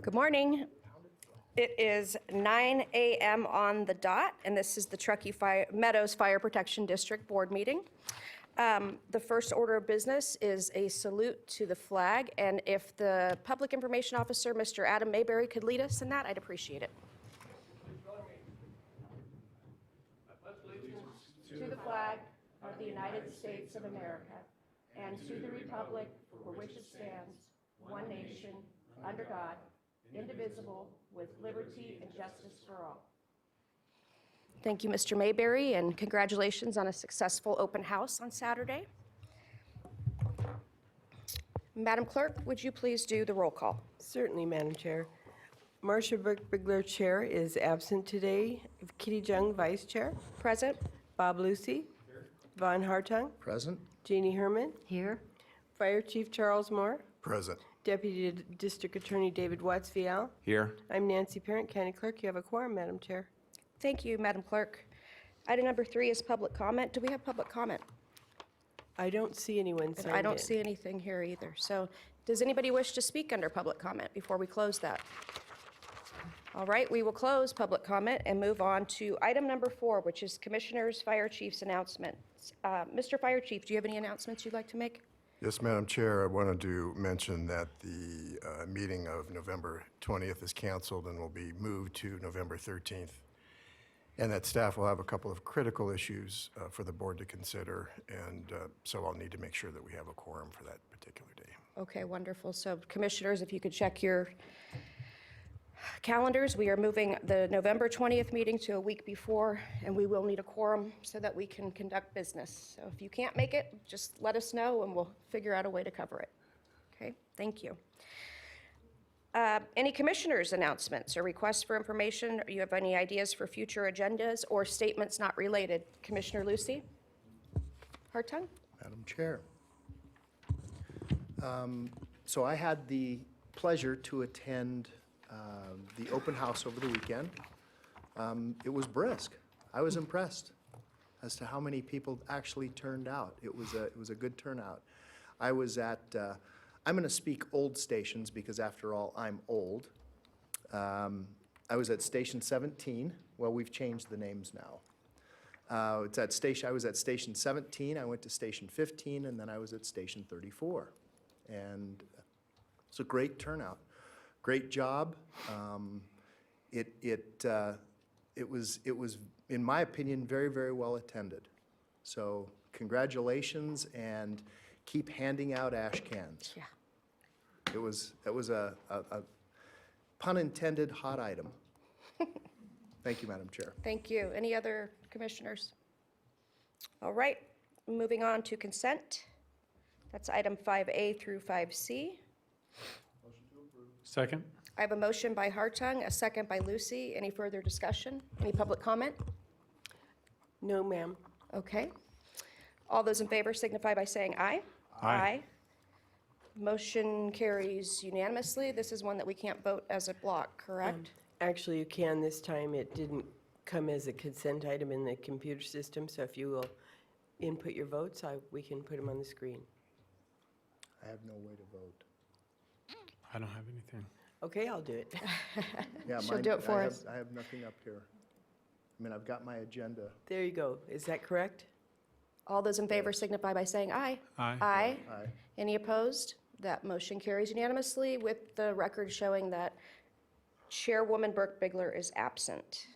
Good morning. It is 9 a.m. on the dot, and this is the Truckee Meadows Fire Protection District Board meeting. The first order of business is a salute to the flag, and if the Public Information Officer, Mr. Adam Mayberry, could lead us in that, I'd appreciate it. To the flag of the United States of America, and to the republic for which it stands, one nation, under God, indivisible, with liberty and justice for all. Thank you, Mr. Mayberry, and congratulations on a successful open house on Saturday. Madam Clerk, would you please do the roll call? Certainly, Madam Chair. Marcia Burke-Bigler, Chair, is absent today. Kitty Jung, Vice Chair. Present. Bob Lucy. Here. Von Hartung. Present. Jeannie Herman. Here. Fire Chief Charles Moore. Present. Deputy District Attorney David Watts-Vial. Here. I'm Nancy Parent, County Clerk. You have a quorum, Madam Chair. Thank you, Madam Clerk. Item number 3 is public comment. Do we have public comment? I don't see anyone signed in. I don't see anything here either. So does anybody wish to speak under public comment before we close that? All right, we will close public comment and move on to item number 4, which is Commissioners, Fire Chief's announcements. Mr. Fire Chief, do you have any announcements you'd like to make? Yes, Madam Chair, I wanted to mention that the meeting of November 20th is canceled and will be moved to November 13th, and that staff will have a couple of critical issues for the board to consider, and so I'll need to make sure that we have a quorum for that particular day. Okay, wonderful. So Commissioners, if you could check your calendars, we are moving the November 20th meeting to a week before, and we will need a quorum so that we can conduct business. So if you can't make it, just let us know and we'll figure out a way to cover it. Okay, thank you. Any commissioners' announcements or requests for information? Or you have any ideas for future agendas or statements not related? Commissioner Lucy? Hartung? Madam Chair. So I had the pleasure to attend the open house over the weekend. It was brisk. I was impressed as to how many people actually turned out. It was a good turnout. I was at, I'm going to speak old stations because after all, I'm old. I was at Station 17. Well, we've changed the names now. I was at Station 17, I went to Station 15, and then I was at Station 34. And it's a great turnout. Great job. It was, in my opinion, very, very well attended. So congratulations, and keep handing out ash cans. Yeah. That was a pun intended hot item. Thank you, Madam Chair. Thank you. Any other commissioners? All right, moving on to consent. That's item 5A through 5C. Second. I have a motion by Hartung, a second by Lucy. Any further discussion? Any public comment? No, ma'am. Okay. All those in favor signify by saying aye. Aye. Motion carries unanimously. This is one that we can't vote as a block, correct? Actually, you can this time. It didn't come as a consent item in the computer system, so if you will input your votes, we can put them on the screen. I have no way to vote. I don't have anything. Okay, I'll do it. Yeah, She'll do it for us. I have nothing up here. I mean, I've got my agenda. There you go. Is that correct? All those in favor signify by saying aye. Aye. Aye. Aye. Any opposed? That motion carries unanimously, with the record showing that Chairwoman Burke-Bigler is absent.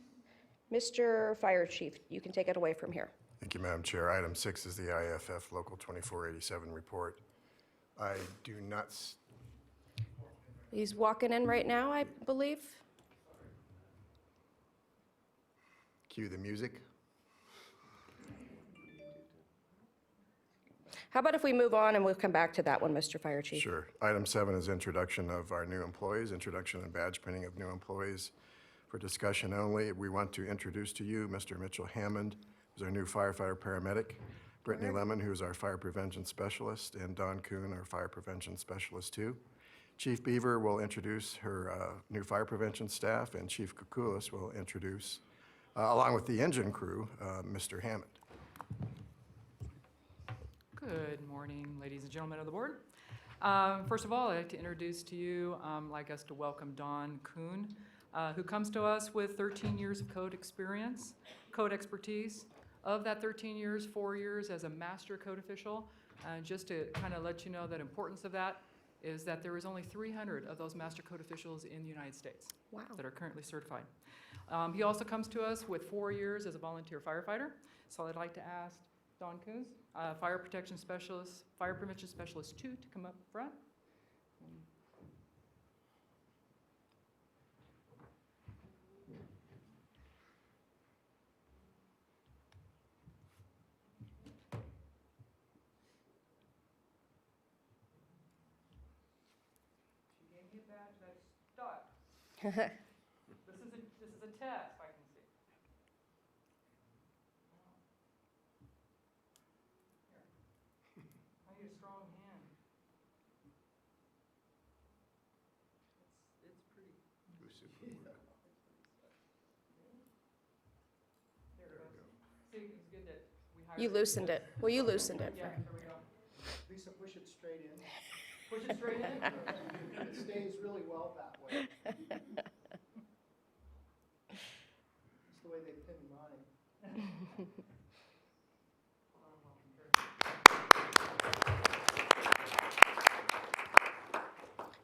Mr. Fire Chief, you can take it away from here. Thank you, Madam Chair. Item 6 is the IFF Local 2487 report. I do not... He's walking in right now, I believe. Cue the music. How about if we move on and we'll come back to that one, Mr. Fire Chief? Sure. Item 7 is introduction of our new employees, introduction and badge printing of new employees. For discussion only, we want to introduce to you Mr. Mitchell Hammond, who's our new firefighter paramedic, Brittany Lemon, who's our fire prevention specialist, and Don Kuhn, our fire prevention specialist too. Chief Beaver will introduce her new fire prevention staff, and Chief Kukulis will introduce, along with the engine crew, Mr. Hammond. Good morning, ladies and gentlemen of the board. First of all, I'd like to introduce to you, I'd like us to welcome Don Kuhn, who comes to us with 13 years of code experience, code expertise. Of that 13 years, 4 years as a master code official. Just to kind of let you know the importance of that is that there is only 300 of those master code officials in the United States that are currently certified. He also comes to us with 4 years as a volunteer firefighter. So I'd like to ask Don Kuhn, Fire Protection Specialist, Fire Prevention Specialist 2, to come up front. She gave me a badge that's stuck. This is a test, I can see. Here. I need a strong hand. It's pretty. There it goes. See, it's good that we hired. You loosened it. Well, you loosened it. Yeah, there we go. Lisa, push it straight in. Push it straight in. It stays really well that way. It's the way they pin mine.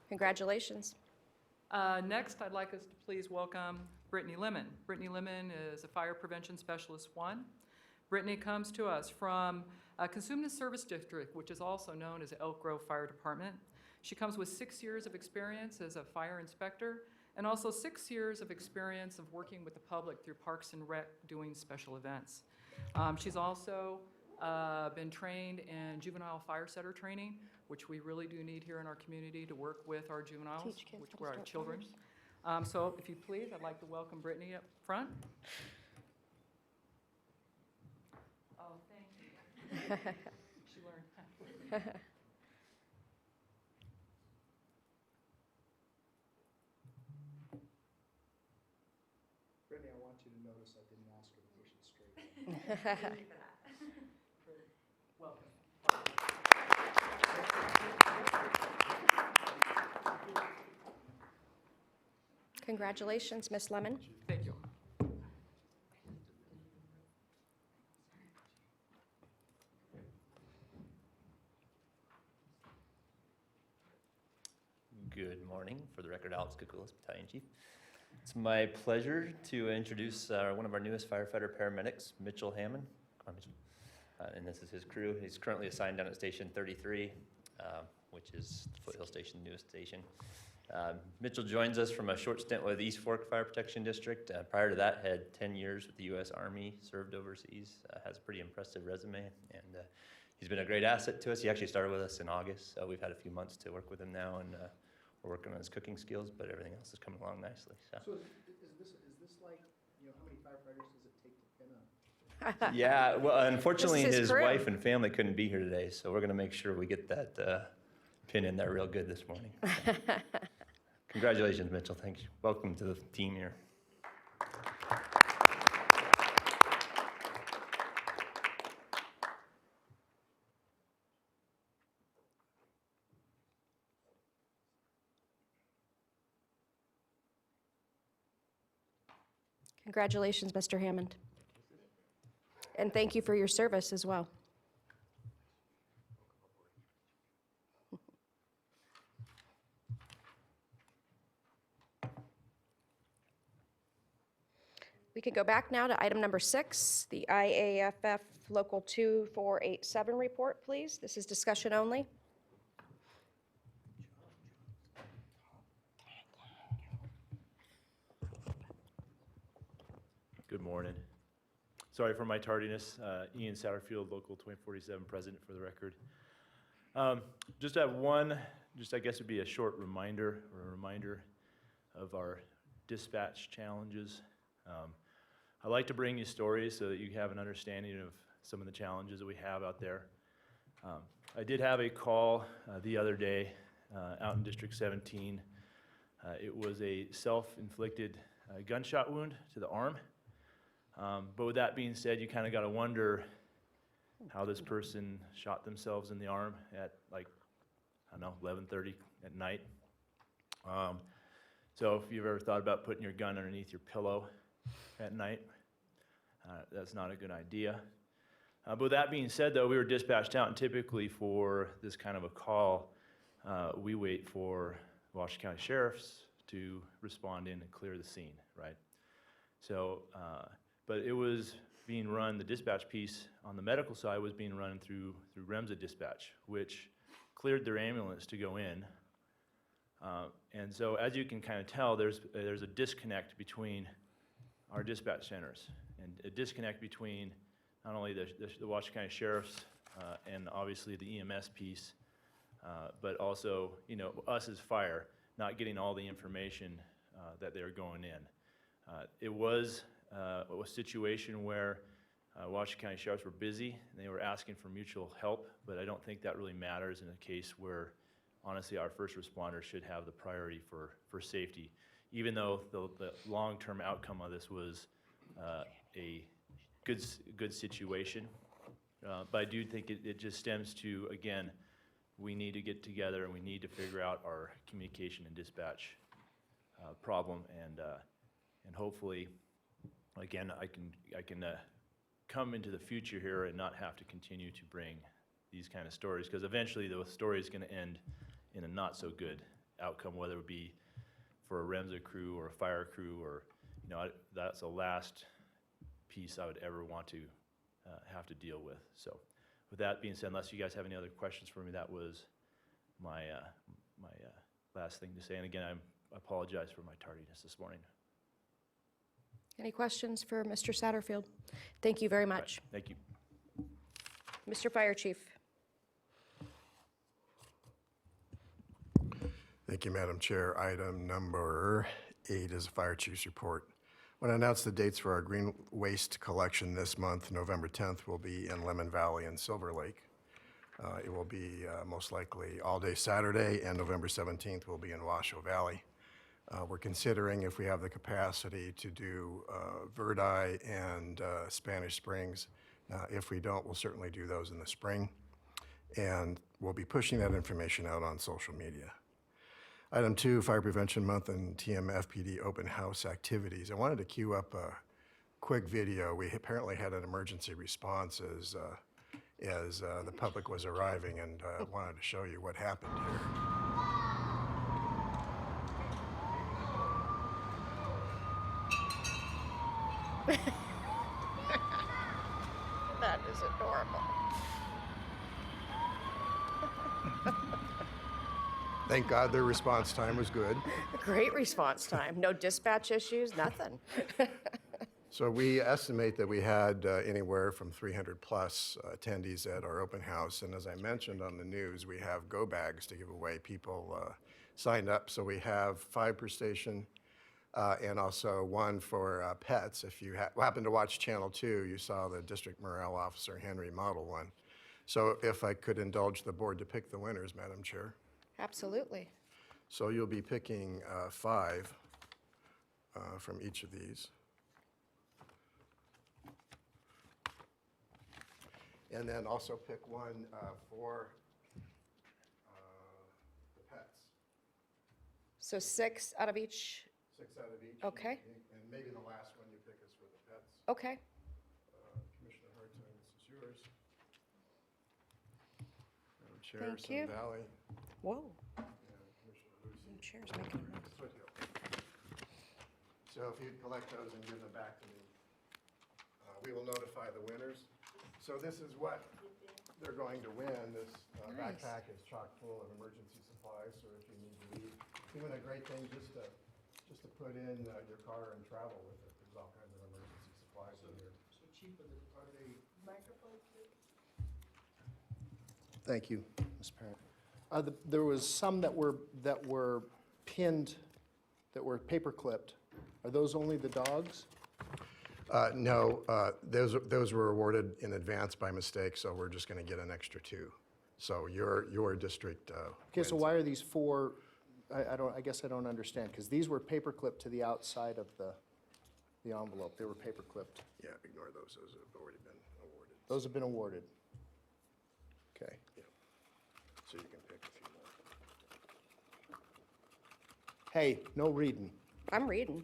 Congratulations. Next, I'd like us to please welcome Brittany Lemon. Brittany Lemon is a Fire Prevention Specialist 1. Brittany comes to us from Consumnes Service District, which is also known as Elk Grove Fire Department. She comes with 6 years of experience as a fire inspector and also 6 years of experience of working with the public through Parks and Rec doing special events. She's also been trained in juvenile fire setter training, which we really do need here in our community to work with our juveniles, Teach kids which how to were our start children. fires. So if you please, I'd like to welcome Brittany up front. Oh, thank you. She learned. Brittany, I want you to notice I didn't ask her to push it straight in. Welcome. Congratulations, Miss Lemon. Thank you. Good morning. For the record, Alex Kukulis, Battalion Chief. It's my pleasure to introduce one of our newest firefighter paramedics, Mitchell Hammond. Come on, Mitchell. And this is his crew. He's currently assigned down at Station 33, which is the Foothill Station, newest station. Mitchell joins us from a short stint with East Fork Fire Protection District. Prior to that, had 10 years with the U.S. Army, served overseas, has a pretty impressive resume, and he's been a great asset to us. He actually started with us in August, so we've had a few months to work with him now, and we're working on his cooking skills, but everything else is coming along nicely. So. So is this like, how many firefighters does it take to pin a? Yeah, well, unfortunately, This is his his crew. wife and family couldn't be here today, so we're going to make sure we get that pin in there real good this morning. Congratulations, Mitchell. Thank you. Welcome to the team here. Congratulations, Mr. Hammond. And thank you for your service as well. We can go back now to item number 6, the IAFF Local 2487 report, please. This is discussion only. Good morning. Sorry for my tardiness. Ian Satterfield, Local 2047 President for the record. Just have one, I guess it'd be a short reminder of our dispatch challenges. I like to bring you stories so that you have an understanding of some of the challenges that we have out there. I did have a call the other day out in District 17. It was a self-inflicted gunshot wound to the arm. But with that being said, you kind of got to wonder, how this person shot themselves in the arm at like, I don't know, 11:30 at night. So if you've ever thought about putting your gun underneath your pillow at night, that's not a good idea. But with that being said, though, we were dispatched out, and typically for this kind of a call, we wait for Washington County Sheriffs to respond in and clear the scene, right? So, but it was being run, the dispatch piece on the medical side was being run through REMSA dispatch, which cleared their ambulance to go in. And so as you can kind of tell, there's a disconnect between our dispatch centers, and a disconnect between not only the Washington County Sheriff's and obviously the EMS piece, but also, you know, us as fire, not getting all the information that they're going in. It was a situation where Washington County Sheriffs were busy, and they were asking for mutual help, but I don't think that really matters in a case where, honestly, our first responders should have the priority for safety, even though the long-term outcome of this was a good situation. But I do think it just stems to, again, we need to get together and we need to figure out our communication and dispatch problem, and hopefully, again, I can come into the future here and not have to continue to bring these kind of stories, because eventually the story is going to end in a not so good outcome, whether it be for a REMSA crew or a fire crew, or, you know, that's the last piece I would ever want to have to deal with. So with that being said, unless you guys have any other questions for me, that was my last thing to say. And again, I apologize for my tardiness this morning. Any questions for Mr. Satterfield? Thank you very much. Thank you. Mr. Fire Chief. Thank you, Madam Chair. Item number 8 is a fire chief's report. When I announce the dates for our green waste collection this month, November 10th will be in Lemon Valley and Silver Lake. It will be most likely all day Saturday, and November 17th will be in Washoe Valley. We're considering if we have the capacity to do Verdi and Spanish Springs. If we don't, we'll certainly do those in the spring. And we'll be pushing that information out on social media. Item 2, Fire Prevention Month and TMFPD open house activities. I wanted to queue up a quick video. We apparently had an emergency response as the public was arriving, and wanted to show you what happened here. That is adorable. Thank God their response time was good. Great response time. No dispatch issues, nothing. So we estimate that we had anywhere from 300 plus attendees at our open house. And as I mentioned on the news, we have go bags to give away. People signed up, so we have 5 per station and also 1 for pets. If you happen to watch Channel 2, you saw the District Morale Officer Henry model one. So if I could indulge the board to pick the winners, Madam Chair. Absolutely. So you'll be picking 5 from each of these. And then also pick 1 for the pets. So 6 out of each? 6 out of each. Okay. And maybe the last one you pick is for the pets. Okay. Commissioner Hartung, this is yours. Madam Chair, Thank Sun you. Valley, Whoa. and Commissioner Lucy. Chair's making a noise. Foothill. So if you'd collect those and give them back to me, we will notify the winners. So this is what they're going to win. This Nice. backpack is chock full of emergency supplies, so if you need to leave, doing a great thing just to put in your car and travel with it. There's all kinds of emergency supplies in here. So cheap, are they microphone kit? Thank you, Ms. Parent. There was some that were pinned, that were paper clipped. Are those only the dogs? No, those were awarded in advance by mistake, so we're just going to get an extra 2. So your district Okay, so wins. why are these 4, I guess I don't understand, because these were paper clipped to the outside of the envelope. They were paper clipped. Yeah, ignore those. Those have already been awarded. Those have been awarded. Okay. So you can pick a few more. Hey, no reading. I'm reading.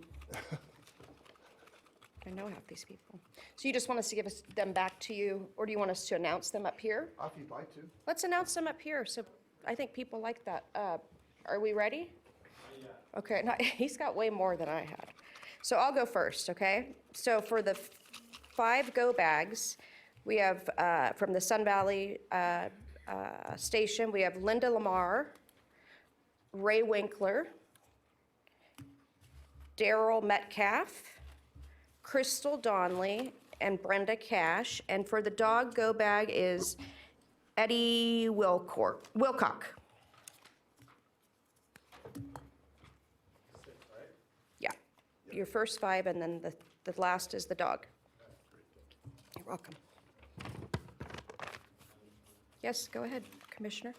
I know half these people. So you just want us to give them back to you, or do you want us to announce them up here? If you'd like to. Let's announce them up here, so I think people like that. Are we ready? Okay, no, he's got way more than I had. So I'll go first, okay? So for the 5 go bags, we have, from the Sun Valley Station, we have Linda Lamar, Ray Winkler, Daryl Metcalf, Crystal Donnelly, and Brenda Cash. And for the dog go bag is Eddie Wilcock. Yeah, your first 5, and then the last is the dog. You're welcome. Yes, go ahead, Commissioner.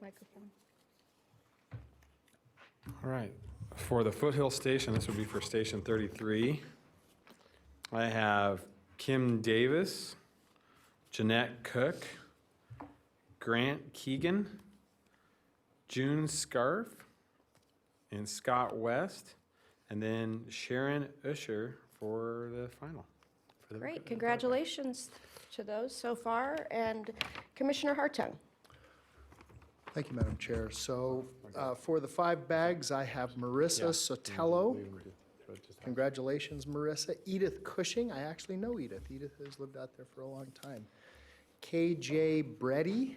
Microphone. All right. For the Foothill Station, this would be for Station 33. I have Kim Davis, Jeanette Cook, Grant Keegan, June Scarf, and Scott West, and then Sharon Usher for the final. Great, congratulations to those so far. And Commissioner Hartung. Thank you, Madam Chair. So for the 5 bags, I have Marissa Sotelo. Congratulations, Marissa. Edith Cushing, I actually know Edith. Edith has lived out there for a long time. KJ Breddy.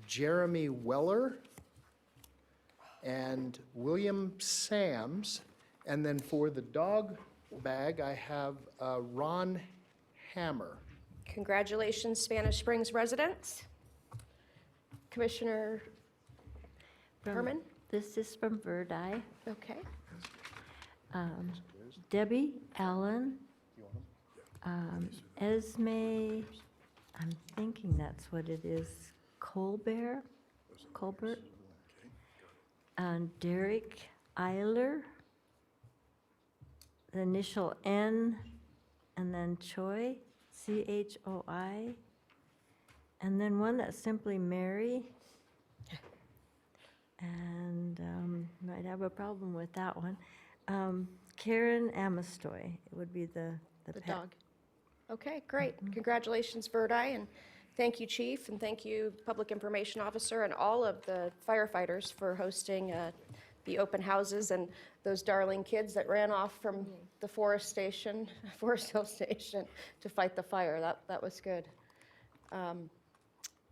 Jeremy Weller. And William Sams. And then for the dog bag, I have Ron Hammer. Congratulations, Spanish Springs residents. Commissioner Herman? This is from Verdi. Okay. Debbie Allen. Esme, I'm thinking that's what it is, Colbert. And Derek Eiler. The initial N, and then Choi, CHOI. And then one that's simply Mary. And might have a problem with that one. Karen Amistoy, it would be the The pet. dog. Okay, great. Congratulations, Verdi, and thank you, Chief, and thank you, Public Information Officer, and all of the firefighters for hosting the open houses and those darling kids that ran off from the Forest Hill Station to fight the fire. That was good.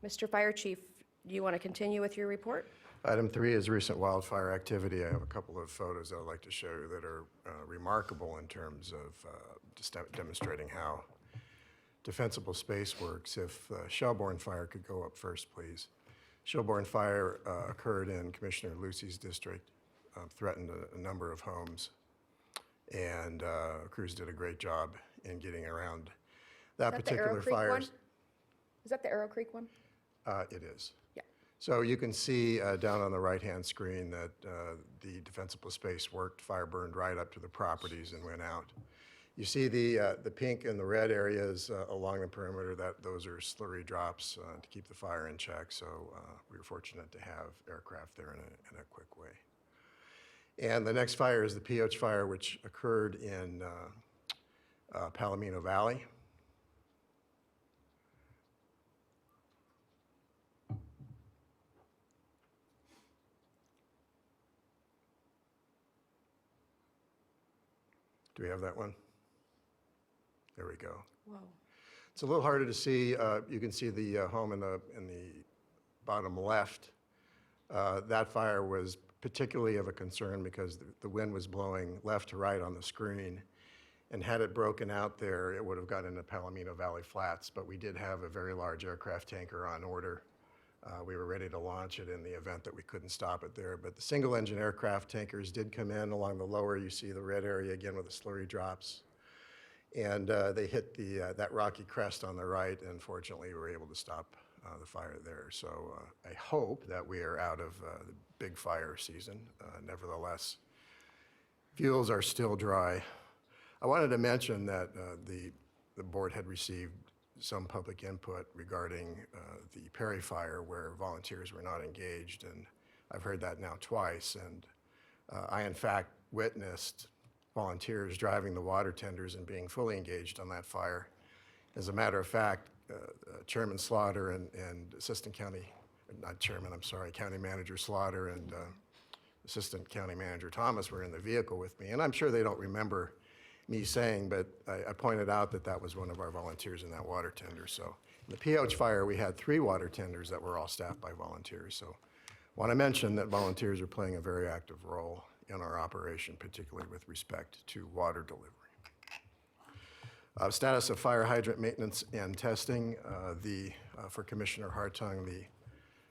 Mr. Fire Chief, do you want to continue with your report? Item 3 is recent wildfire activity. I have a couple of photos I'd like to show you that are remarkable in terms of just demonstrating how defensible space works. If Shelbourne Fire could go up first, please. Shelbourne Fire occurred in Commissioner Lucy's district, threatened a number of homes, and crews did a great job in getting around that Is that the Arrow particular Creek fire. one? Is that the Arrow Creek one? It is. Yeah. So you can see down on the right-hand screen that the defensible space worked. Fire burned right up to the properties and went out. You see the pink and the red areas along the perimeter. Those are slurry drops to keep the fire in check. So we were fortunate to have aircraft there in a quick way. And the next fire is the Pioche Fire, which occurred in Palomino Valley. Do we have that one? There we go. Whoa. It's a little harder to see. You can see the home in the bottom left. That fire was particularly of a concern because the wind was blowing left to right on the screen. And had it broken out there, it would have gotten into Palomino Valley Flats. But we did have a very large aircraft tanker on order. We were ready to launch it in the event that we couldn't stop it there. But the single-engine aircraft tankers did come in along the lower. You see the red area again with the slurry drops. And they hit that rocky crest on the right, and fortunately we were able to stop the fire there. So I hope that we are out of the big fire season. Nevertheless, fuels are still dry. I wanted to mention that the the board had received some public input regarding the Perry fire where volunteers were not engaged, and I've heard that now twice. And I, in fact, witnessed volunteers driving the water tenders and being fully engaged on that fire. As a matter of fact, Chairman Slaughter and Assistant County, not Chairman, I'm sorry, County Manager Slaughter and Assistant County Manager Thomas were in the vehicle with me. And I'm sure they don't remember me saying, but I pointed out that that was one of our volunteers in that water tender. So in the PH fire, we had 3 water tenders that were all staffed by volunteers. So I want to mention that volunteers are playing a very active role in our operation, particularly with respect to water delivery. Status of fire hydrant maintenance and testing. For Commissioner Hartung, the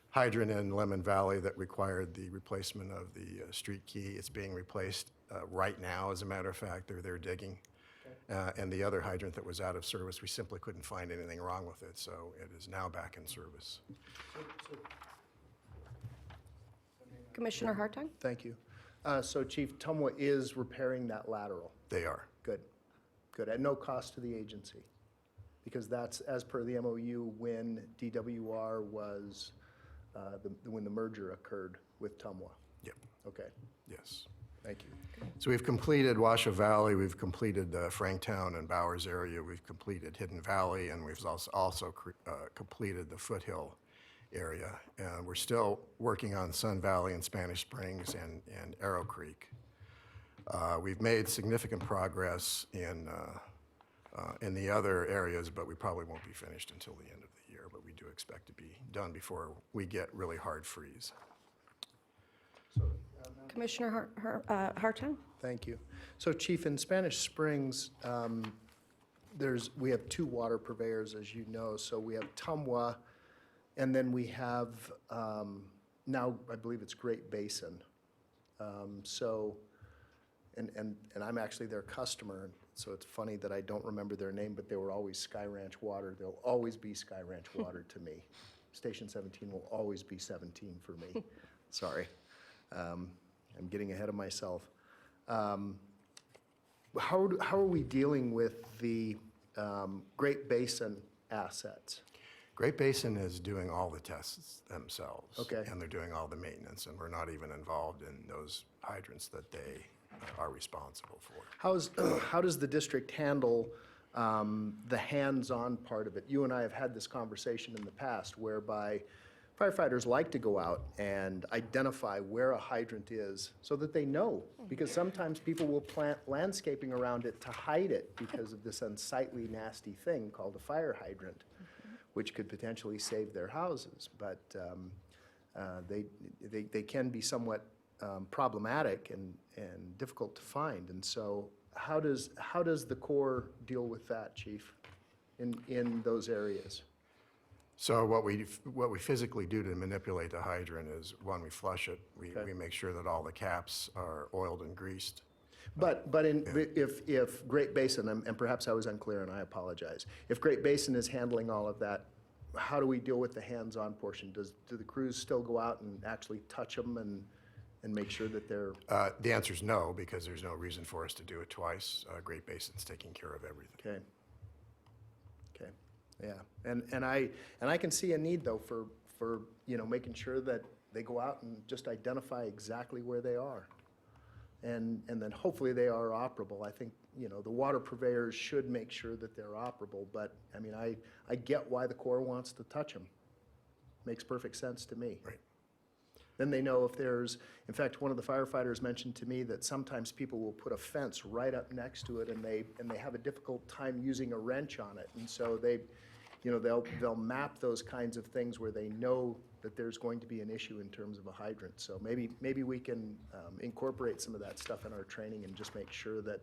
hydrant in Lemon Valley that required the replacement of the street key, it's being replaced right now, as a matter of fact. They're digging. And the other hydrant that was out of service, we simply couldn't find anything wrong with it, so it is now back in service. Commissioner Hartung? Thank you. So Chief, Tumwa is repairing that lateral. They are. Good, good, at no cost to the agency? Because that's as per the MOU when DWR was, when the merger occurred with Tumwa. Yep. Okay, Yes. thank you. So we've completed Washoe Valley, we've completed Franktown and Bowers area, we've completed Hidden Valley, and we've also completed the Foothill area. And we're still working on Sun Valley and Spanish Springs and Arrow Creek. We've made significant progress in the other areas, but we probably won't be finished until the end of the year, but we do expect to be done before we get really hard freeze. Commissioner Hartung? Thank you. So Chief, in Spanish Springs, we have 2 water purveyors, as you know. So we have Tumwa, and then we have, now I believe it's Great Basin. And I'm actually their customer, so it's funny that I don't remember their name, but they were always Sky Ranch Water. They'll always be Sky Ranch Water to me. Station 17 will always be 17 for me. Sorry. I'm getting ahead of myself. How are we dealing with the Great Basin assets? Great Basin is doing all the tests themselves. Okay. And they're doing all the maintenance, and we're not even involved in those hydrants that they are responsible for. How does the district handle the hands-on part of it? You and I have had this conversation in the past whereby firefighters like to go out and identify where a hydrant is so that they know, because sometimes people will plant landscaping around it to hide it because of this unsightly, nasty thing called a fire hydrant, which could potentially save their houses. But they can be somewhat problematic and difficult to find. And so how does the Corps deal with that, Chief, in those areas? So what we physically do to manipulate the hydrant is, when we flush it, we make sure that all the caps are oiled and greased. But if Great Basin, and perhaps I was unclear and I apologize, if Great Basin is handling all of that, how do we deal with the hands-on portion? Do the crews still go out and actually touch them and make sure that they're? The answer is no, because there's no reason for us to do it twice. Great Basin's taking care of everything. Okay. Okay, yeah, and I can see a need though for making sure that they go out and just identify exactly where they are. And then hopefully they are operable. I think, the water purveyors should make sure that they're operable, but I mean, I get why the Corps wants to touch them. Makes perfect sense to me. Right. Then they know if there's, in fact, one of the firefighters mentioned to me that sometimes people will put a fence right up next to it and they have a difficult time using a wrench on it. And so they'll map those kinds of things where they know that there's going to be an issue in terms of a hydrant. So maybe we can incorporate some of that stuff in our training and just make sure that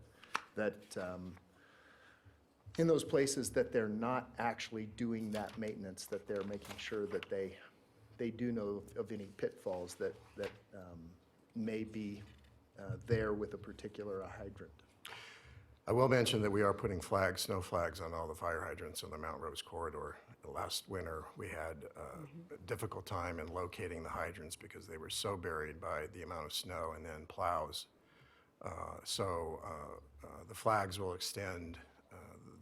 in those places that they're not actually doing that maintenance, that they're making sure that they do know of any pitfalls that may be there with a particular hydrant. I will mention that we are putting snow flags on all the fire hydrants in the Mount Rose corridor. Last winter, we had a difficult time in locating the hydrants because they were so buried by the amount of snow and then plows. So the flags will extend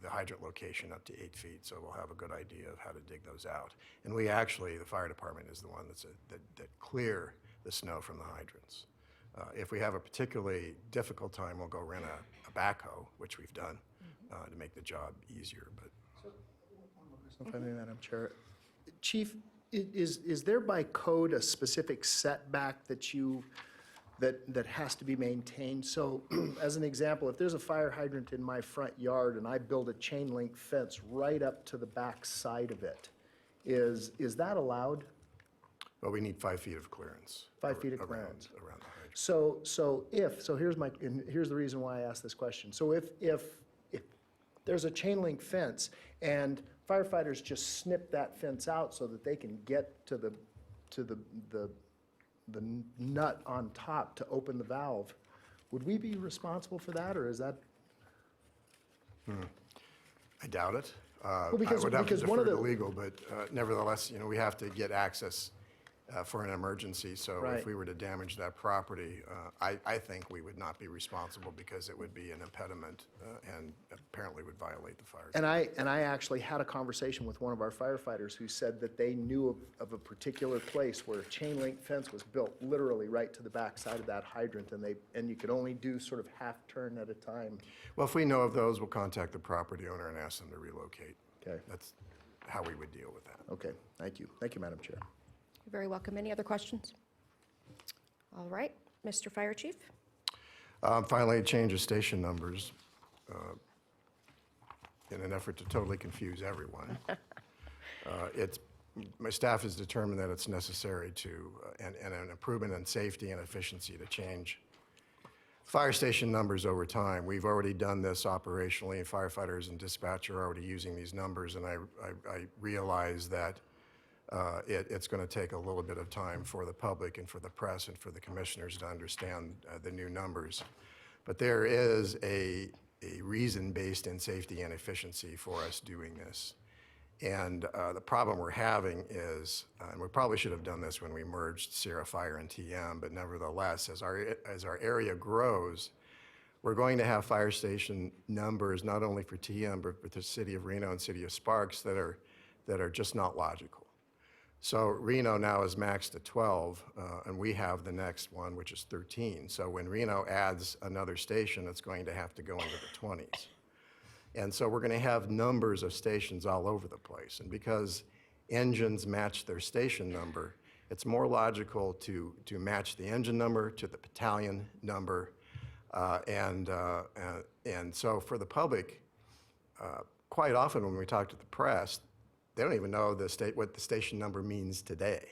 the hydrant location up to 8 feet, so we'll have a good idea of how to dig those out. And we actually, the fire department is the one that clear the snow from the hydrants. If we have a particularly difficult time, we'll go rent a backhoe, which we've done, to make the job easier, but. If I may, Madam Chair. Chief, is there by code a specific setback that has to be maintained? So as an example, if there's a fire hydrant in my front yard and I build a chain link fence right up to the back side of it, is that allowed? Well, we need 5 feet of clearance. 5 feet of around- clearance. Around the hydrant. So here's the reason why I asked this question. So if there's a chain link fence and firefighters just snip that fence out so that they can get to the nut on top to open the valve, would we be responsible for that, or is that? I doubt it. because- I would have to because one defer of to the- legal, but nevertheless, we have to get access for an emergency. So Right. if we were to damage that property, I think we would not be responsible because it would be an impediment and apparently would violate the fire. And I actually had a conversation with one of our firefighters who said that they knew of a particular place where a chain link fence was built literally right to the back side of that hydrant, and you could only do sort of half turn at a time. Well, if we know of those, we'll contact the property owner and ask them to relocate. Okay, That's how we would deal with that. okay, thank you. Thank you, Madam Chair. You're very welcome. Any other questions? All right, Mr. Fire Chief? Finally, a change of station numbers in an effort to totally confuse everyone. My staff has determined that it's necessary to, and an improvement in safety and efficiency to change fire station numbers over time. We've already done this operationally. Firefighters and dispatcher are already using these numbers, and I realize that it's going to take a little bit of time for the public and for the press and for the commissioners to understand the new numbers. But there is a reason based in safety and efficiency for us doing this. And the problem we're having is, and we probably should have done this when we merged Sierra Fire and TM, but nevertheless, as our area grows, we're going to have fire station numbers not only for TM, but for the city of Reno and city of Sparks that are just not logical. So Reno now is maxed at 12, and we have the next one, which is 13. So when Reno adds another station, it's going to have to go into the 20s. And so we're going to have numbers of stations all over the place. And because engines match their station number, it's more logical to match the engine number to the battalion number. And so for the public, quite often when we talk to the press, they don't even know what the station number means today.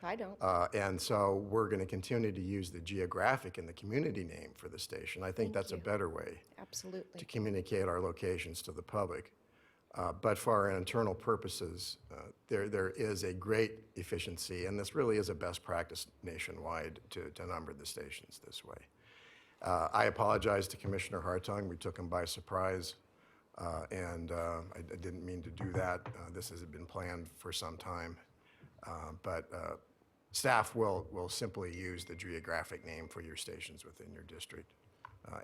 I don't. And so we're going to continue to use the geographic and the community name for the station. I think that's a better way to Absolutely. communicate our locations to the public. But for our internal purposes, there is a great efficiency, and this really is a best practice nationwide to number the stations this way. I apologize to Commissioner Hartung. We took him by surprise. And I didn't mean to do that. This has been planned for some time. But staff will simply use the geographic name for your stations within your district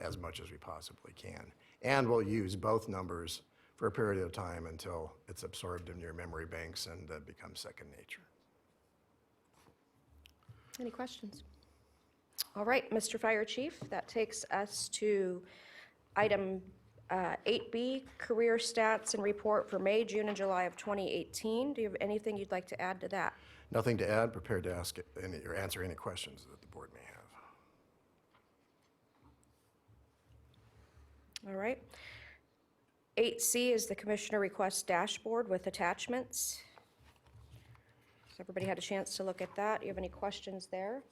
as much as we possibly can. And we'll use both numbers for a period of time until it's absorbed in your memory banks and becomes second nature. Any questions? All right, Mr. Fire Chief, that takes us to item 8B, career stats and report for May, June, and July of 2018. Do you have anything you'd like to add to that? Nothing to add, prepared to ask any or answer any questions that the board may have. All right. 8C is the Commissioner Request Dashboard with attachments. So everybody had a chance to look at that. Do you have any questions there?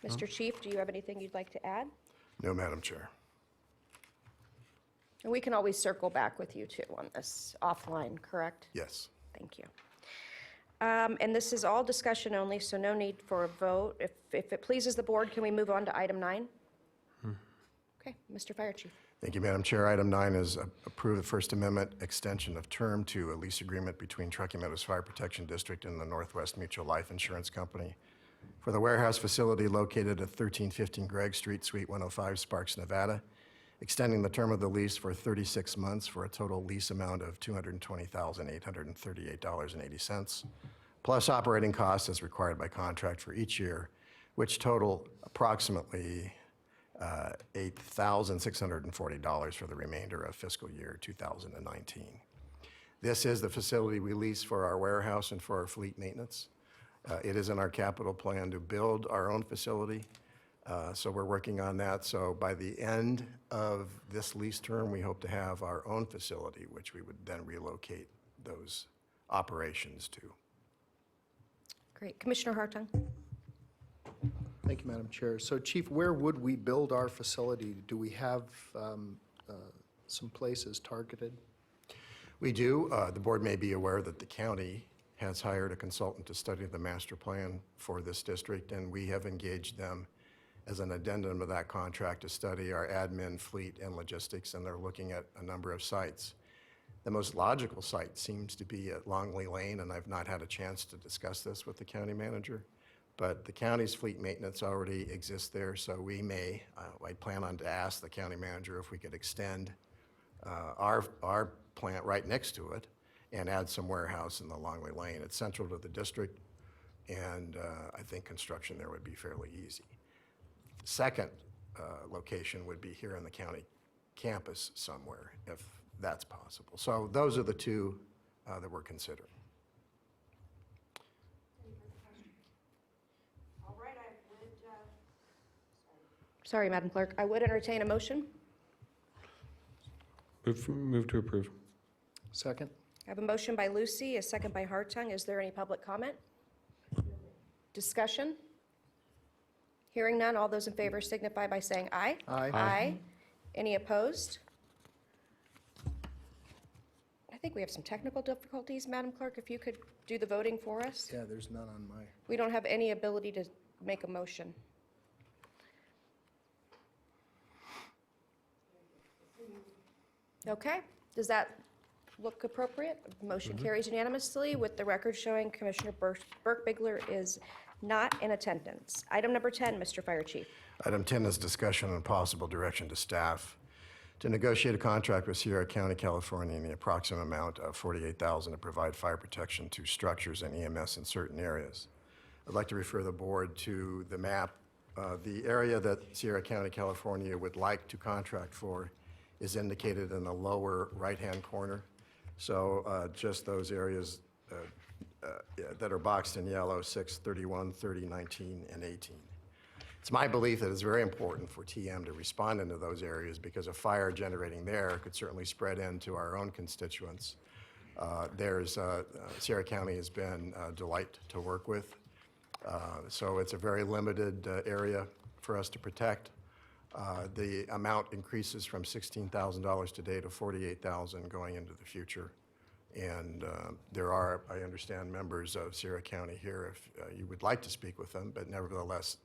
Mr. Chief, do you have anything you'd like to add? No, Madam Chair. And we can always circle back with you too on this offline, correct? Yes. Thank you. And this is all discussion only, so no need for a vote. If it pleases the board, can we move on to item 9? Okay, Mr. Fire Chief. Thank you, Madam Chair. Item 9 is approve the First Amendment extension of term to a lease agreement between Truckee Meadows Fire Protection District and the Northwest Mutual Life Insurance Company for the warehouse facility located at 1315 Gregg Street, Suite 105, Sparks, Nevada, extending the term of the lease for 36 months for a total lease amount of $220,838.80, plus operating costs as required by contract for each year, which total approximately $8,640 for the remainder of fiscal year 2019. This is the facility we lease for our warehouse and for our fleet maintenance. It is in our capital plan to build our own facility, so we're working on that. So by the end of this lease term, we hope to have our own facility, which we would then relocate those operations to. Great. Commissioner Hartung? Thank you, Madam Chair. So Chief, where would we build our facility? Do we have some places targeted? We do. The board may be aware that the county has hired a consultant to study the master plan for this district, and we have engaged them as an addendum to that contract to study our admin, fleet, and logistics, and they're looking at a number of sites. The most logical site seems to be at Longley Lane, and I've not had a chance to discuss this with the county manager, but the county's fleet maintenance already exists there, so we may, I plan on to ask the county manager if we could extend our plant right next to it and add some warehouse in the Longley Lane. It's central to the district, and I think construction there would be fairly easy. The second location would be here in the county campus somewhere, if that's possible. So those are the two that we're considering. All right, sorry, Madam Clerk. I would entertain a motion. Move to approve. Second? I have a motion by Lucy, a second by Hartung. Is there any public comment? Discussion? Hearing none, all those in favor signify by saying aye. Aye. Aye. Any opposed? I think we have some technical difficulties, Madam Clerk. If you could do the voting for us? Yeah, there's none on my. We don't have any ability to make a motion. Okay, does that look appropriate? Motion carries unanimously with the record showing Commissioner Burke-Bigler is not in attendance. Item number 10, Mr. Fire Chief. Item 10 is discussion and possible direction to staff to negotiate a contract with Sierra County, California in the approximate amount of $48,000 to provide fire protection to structures and EMS in certain areas. I'd like to refer the board to the map. The area that Sierra County, California would like to contract for is indicated in the lower right-hand corner. So just those areas that are boxed in yellow, 6, 31, 30, 19, and 18. It's my belief that it's very important for TM to respond into those areas because a fire generating there could certainly spread into our own constituents. Sierra County has been a delight to work with. So it's a very limited area for us to protect. The amount increases from $16,000 today to $48,000 going into the future. And there are, I understand, members of Sierra County here if you would like to speak with them, but nevertheless,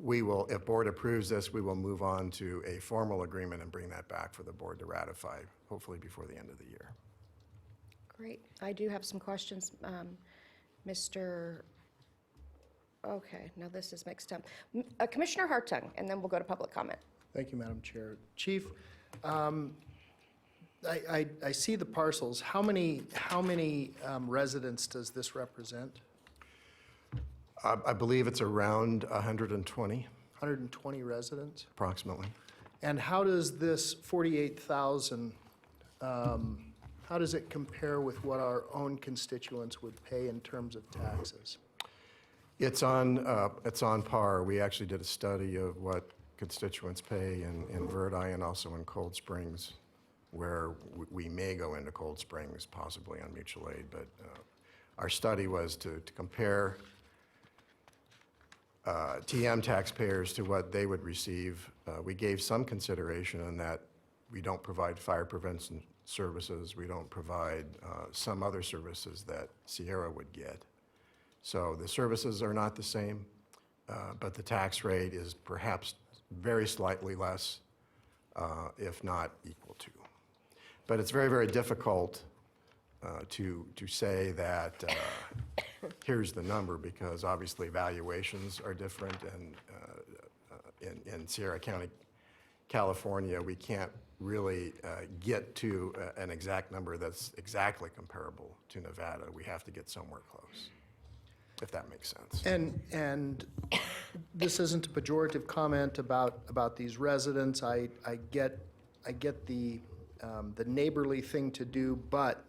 we will, if board approves this, we will move on to a formal agreement and bring that back for the board to ratify, hopefully before the end of the year. Great. I do have some questions. Okay, now this is mixed up. Commissioner Hartung, and then we'll go to public comment. Thank you, Madam Chair. Chief, I see the parcels. How many residents does this represent? I believe it's around 120, 120 residents? approximately. And how does this 48,000, how does it compare with what our own constituents would pay in terms of taxes? It's on par. We actually did a study of what constituents pay in Verdi and also in Cold Springs, where we may go into Cold Springs, possibly on mutual aid. But our study was to compare TM taxpayers to what they would receive. We gave some consideration in that we don't provide fire prevention services. We don't provide some other services that Sierra would get. So the services are not the same, but the tax rate is perhaps very slightly less, if not equal to. But it's very, very difficult to say that here's the number because obviously valuations are different and in Sierra County, California, we can't really get to an exact number that's exactly comparable to Nevada. We have to get somewhere close, if that makes sense. And this isn't a pejorative comment about these residents. I get the neighborly thing to do, but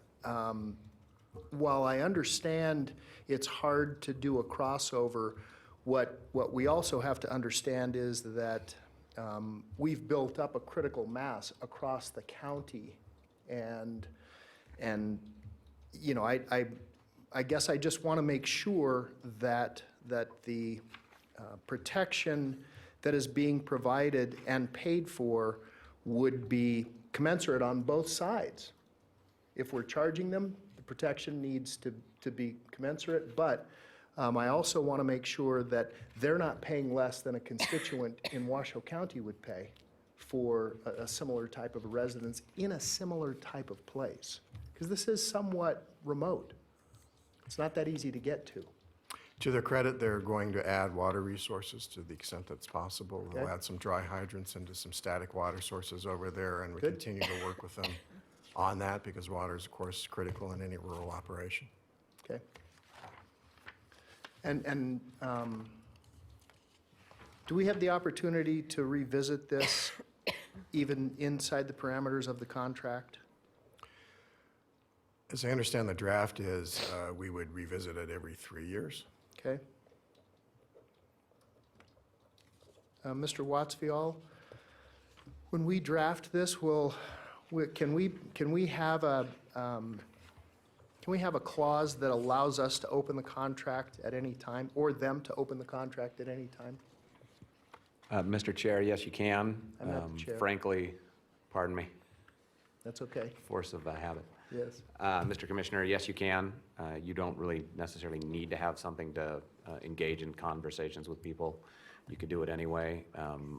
while I understand it's hard to do a crossover, what we also have to understand is that we've built up a critical mass across the county, and you know, I guess I just want to make sure that the protection that is being provided and paid for would be commensurate on both sides. If we're charging them, the protection needs to be commensurate, but I also want to make sure that they're not paying less than a constituent in Washoe County would pay for a similar type of residence in a similar type of place. Because this is somewhat remote. It's not that easy to get to. To their credit, they're going to add water resources to the extent that's possible. They'll Okay. add some dry hydrants into some static water sources over there, and we Good. continue to work with them on that because water is, of course, critical in any rural operation. Okay. And do we have the opportunity to revisit this even inside the parameters of the contract? As I understand, the draft is we would revisit it every 3 years. Okay. Mr. Wattsfield, when we draft this, can we have a clause that allows us to open the contract at any time, or them to open the contract at any time? Mr. Chair, yes, you can. I'm not the chair. Frankly, pardon me, That's okay. force of habit. Yes. Mr. Commissioner, yes, you can. You don't really necessarily need to have something to engage in conversations with people. You could do it anyway.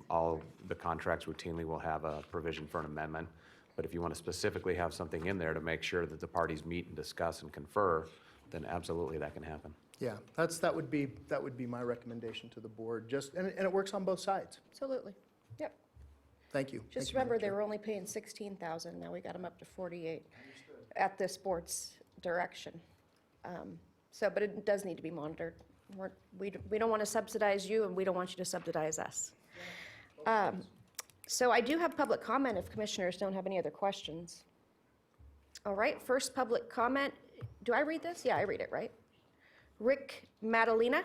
All the contracts routinely will have a provision for an amendment. But if you want to specifically have something in there to make sure that the parties meet and discuss and confer, then absolutely that can happen. Yeah, that would be my recommendation to the board. And it works on both sides. Absolutely. Yep. Thank you. Just Thank you, remember, Madam they Chair. were only paying 16,000, now we got them up to 48 at this board's direction. But it does need to be monitored. We don't want to subsidize you, and we don't want you to subsidize us. So I do have public comment if commissioners don't have any other questions. All right, first public comment. Do I read this? Yeah, I read it, right? Rick Madalena.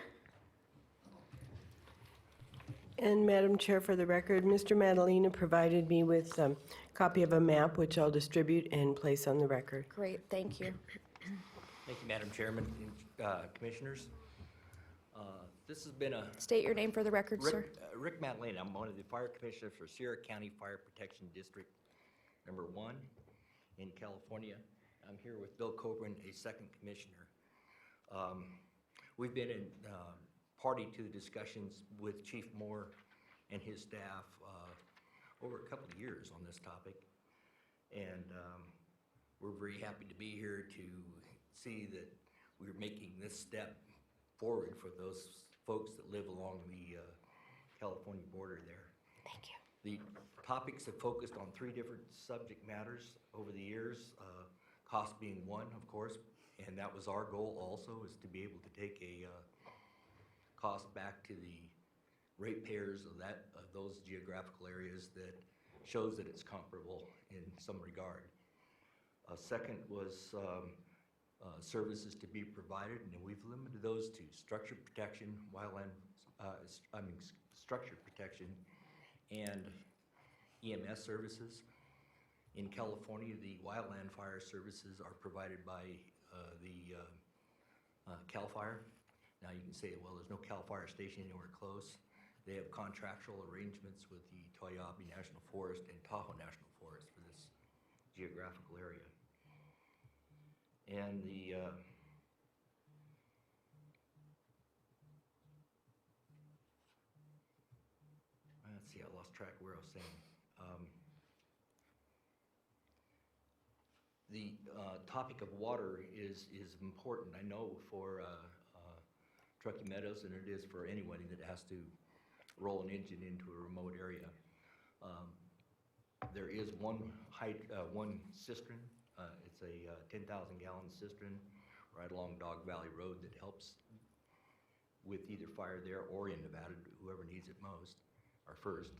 And Madam Chair, for the record, Mr. Madalena provided me with a copy of a map, which I'll distribute and place on the record. Great, thank you. Thank you, Madam Chairman and Commissioners. This has been a... State your name for the record, sir. Rick Madalena. I'm one of the fire commissioners for Sierra County Fire Protection District Number 1 in California. I'm here with Bill Coburn, a second commissioner. We've been in party to discussions with Chief Moore and his staff over a couple of years on this topic. And we're very happy to be here to see that we're making this step forward for those folks that live along the California border there. Thank you. The topics have focused on 3 different subject matters over the years, cost being one, of course, and that was our goal also, is to be able to take a cost back to the ratepayers of those geographical areas that shows that it's comparable in some regard. Second was services to be provided, and we've limited those to structure protection, structure protection, and EMS services. In California, the wildland fire services are provided by the CAL FIRE. Now you can say, well, there's no CAL FIRE station anywhere close. They have contractual arrangements with the Toyabe National Forest and Tahoe National Forest for this geographical area. And the let's see, I lost track of where I was saying. The topic of water is important, I know, for Truckee Meadows, and it is for anybody that has to roll an engine into a remote area. there is one cistern. It's a 10,000-gallon cistern right along Dog Valley Road that helps with either fire there or in Nevada, whoever needs it most or first.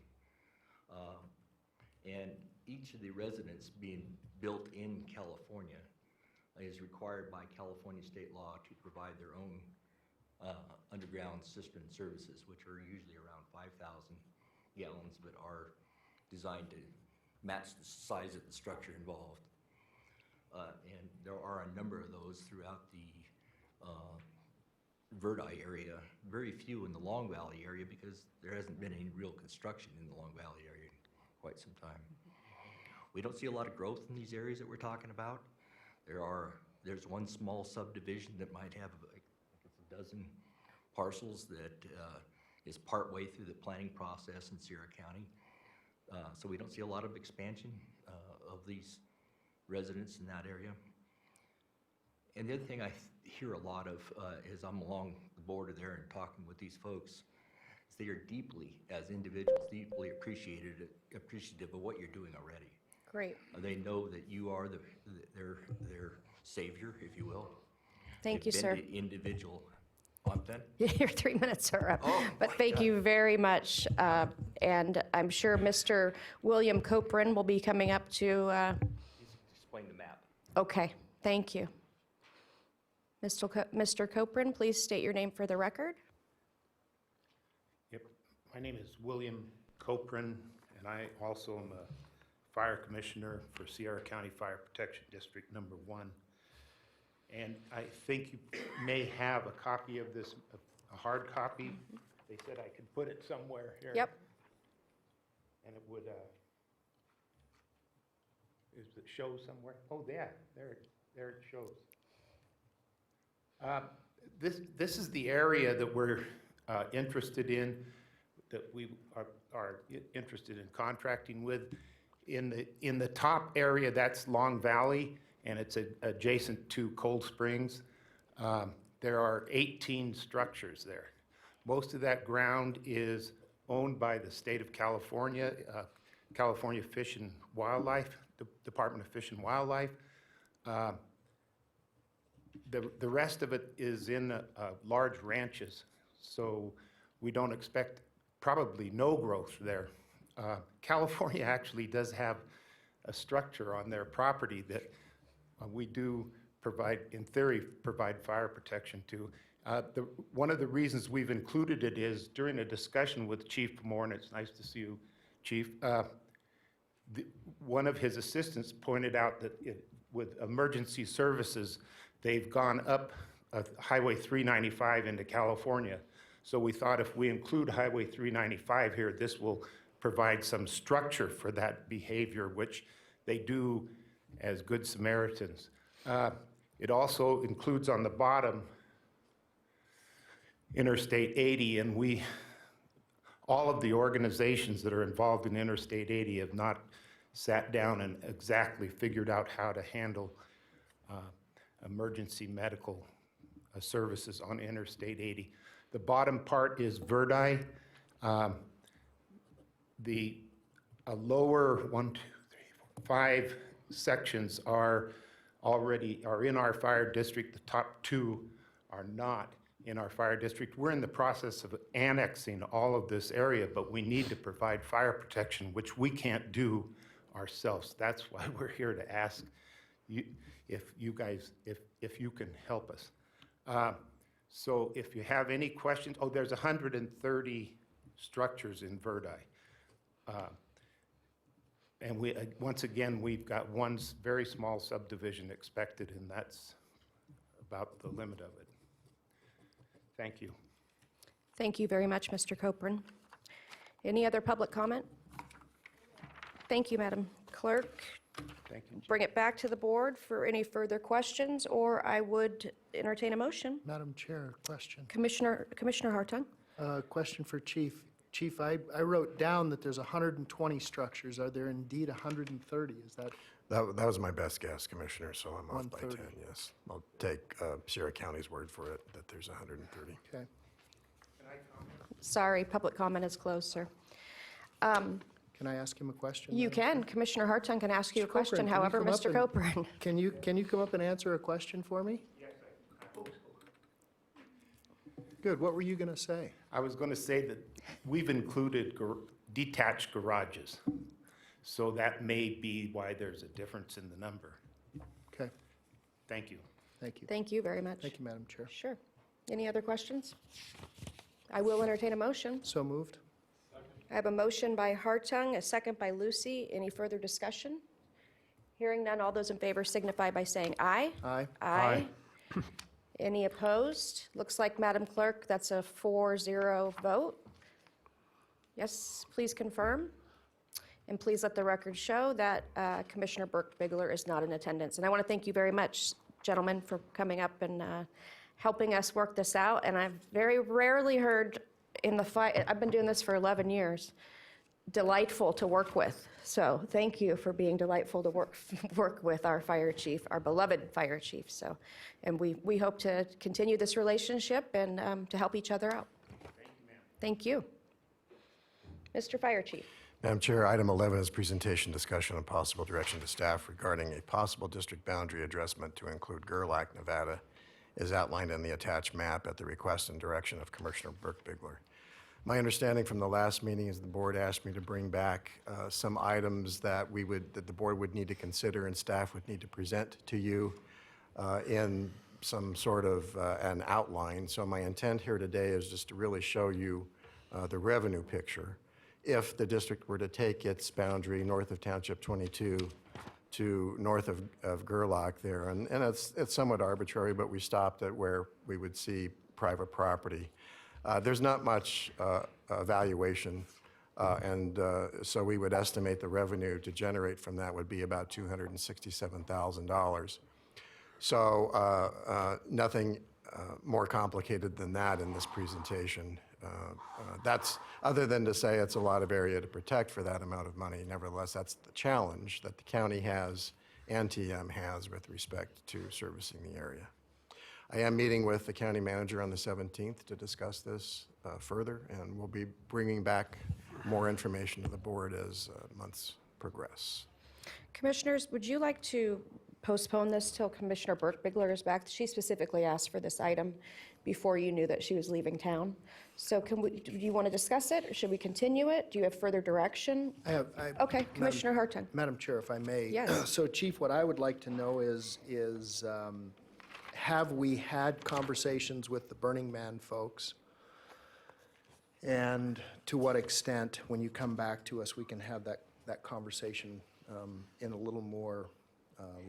And each of the residents being built in California is required by California state law to provide their own underground cistern services, which are usually around 5,000 gallons, but are designed to match the size of the structure involved. And there are a number of those throughout the Verdi area, very few in the Long Valley area because there hasn't been any real construction in the Long Valley area in quite some time. We don't see a lot of growth in these areas that we're talking about. There's one small subdivision that might have like a dozen parcels that is partway through the planning process in Sierra County. So we don't see a lot of expansion of these residents in that area. And the other thing I hear a lot of as I'm along the border there and talking with these folks is they are deeply, as individuals, deeply appreciative of what you're doing already. Great. They know that you are their savior, if you will. Thank you, They've sir. been the individual. I'm done. Your 3 minutes are up. Oh, But my thank God. you very much. And I'm sure Mr. William Coprin will be coming up to, Explain the map. okay, thank you. Mr. Coprin, please state your name for the record. Yep, my name is William Coprin, and I also am a fire commissioner for Sierra County Fire Protection District Number 1. And I think you may have a copy of this, a hard copy. They said I could put it somewhere here. Yep. And it would, is it show somewhere? Oh, yeah, there it shows. This is the area that we're interested in, that we are interested in contracting with. In the top area, that's Long Valley, and it's adjacent to Cold Springs. There are 18 structures there. Most of that ground is owned by the state of California, California Fish and Wildlife, Department of Fish and Wildlife. The rest of it is in large ranches, so we don't expect probably no growth there. California actually does have a structure on their property that we do provide, in theory, provide fire protection to. One of the reasons we've included it is during a discussion with Chief Moore, and it's nice to see you, Chief, one of his assistants pointed out that with emergency services, they've gone up Highway 395 into California. So we thought if we include Highway 395 here, this will provide some structure for that behavior, which they do as good Samaritans. It also includes on the bottom Interstate 80, and all of the organizations that are involved in Interstate 80 have not sat down and exactly figured out how to handle emergency medical services on Interstate 80. The bottom part is Verdi. The lower 5 sections are in our fire district. The top 2 are not in our fire district. We're in the process of annexing all of this area, but we need to provide fire protection, which we can't do ourselves. That's why we're here to ask you if you can help us. So if you have any questions, there's 130 structures in Verdi. And once again, we've got one very small subdivision expected, and that's about the limit of it. Thank you. Thank you very much, Mr. Coprin. Any other public comment? Thank you, Madam Clerk. Thank you. Bring it back to the board for any further questions, or I would entertain a motion. Madam Chair, question. Commissioner Hartung? Question for Chief. Chief, I wrote down that there's 120 structures. Are there indeed 130? Is that? That was my best guess, Commissioner, so I'm off by 10, 130. yes. I'll take Sierra County's word for it, that there's 130. Okay. Sorry, public comment is closed, sir. Can I ask him a question? You Madam can. Chair? Commissioner Hartung can ask you a Mr. question. Copeland, can you However, come up Mr. and- Copeland. Can you come up and answer a question for me? Yes, I hope so. Good. What were you going to say? I was going to say that we've included detached garages, so that may be why there's a difference in the number. Okay. Thank you. Thank you. Thank you very much. Thank you, Madam Chair. Sure. Any other questions? I will entertain a motion. So moved. I have a motion by Hartung, a second by Lucy. Any further discussion? Hearing none, all those in favor signify by saying aye. Aye. Aye. Any opposed? Looks like, Madam Clerk, that's a 4-0 vote. Yes, please confirm. And please let the record show that Commissioner Burke-Bigler is not in attendance. And I want to thank you very much, gentlemen, for coming up and helping us work this out. And I've very rarely heard in the fight, I've been doing this for 11 years, delightful to work with. So thank you for being delightful to work with our fire chief, our beloved fire chief. So, and we hope to continue this relationship and to help each other out. Thank you. Mr. Fire Chief. Madam Chair, item 11 is presentation, discussion, and possible direction to staff regarding a possible district boundary adjustment to include Gerlach, Nevada, as outlined in the attached map at the request and direction of Commissioner Burke-Bigler. My understanding from the last meeting is the board asked me to bring back some items that the board would need to consider and staff would need to present to you in some sort of an outline. So my intent here today is just to really show you the revenue picture. If the district were to take its boundary north of Township 22 to north of Gerlach there, and it's somewhat arbitrary, but we stopped at where we would see private property. There's not much valuation, and so we would estimate the revenue to generate from that would be about $267,000. So nothing more complicated than that in this presentation. That's, other than to say it's a lot of area to protect for that amount of money. Nevertheless, that's the challenge that the county has and TM has with respect to servicing the area. I am meeting with the county manager on the 17th to discuss this further, and we'll be bringing back more information to the board as months progress. Commissioners, would you like to postpone this till Commissioner Burke-Bigler is back? She specifically asked for this item before you knew that she was leaving town. So do you want to discuss it, or should we continue it? Do you have further direction? Okay, Commissioner Hartung. Madam Chair, if I may. Yes. So Chief, what I would like to know is have we had conversations with the Burning Man folks? And to what extent, when you come back to us, we can have that conversation in a little more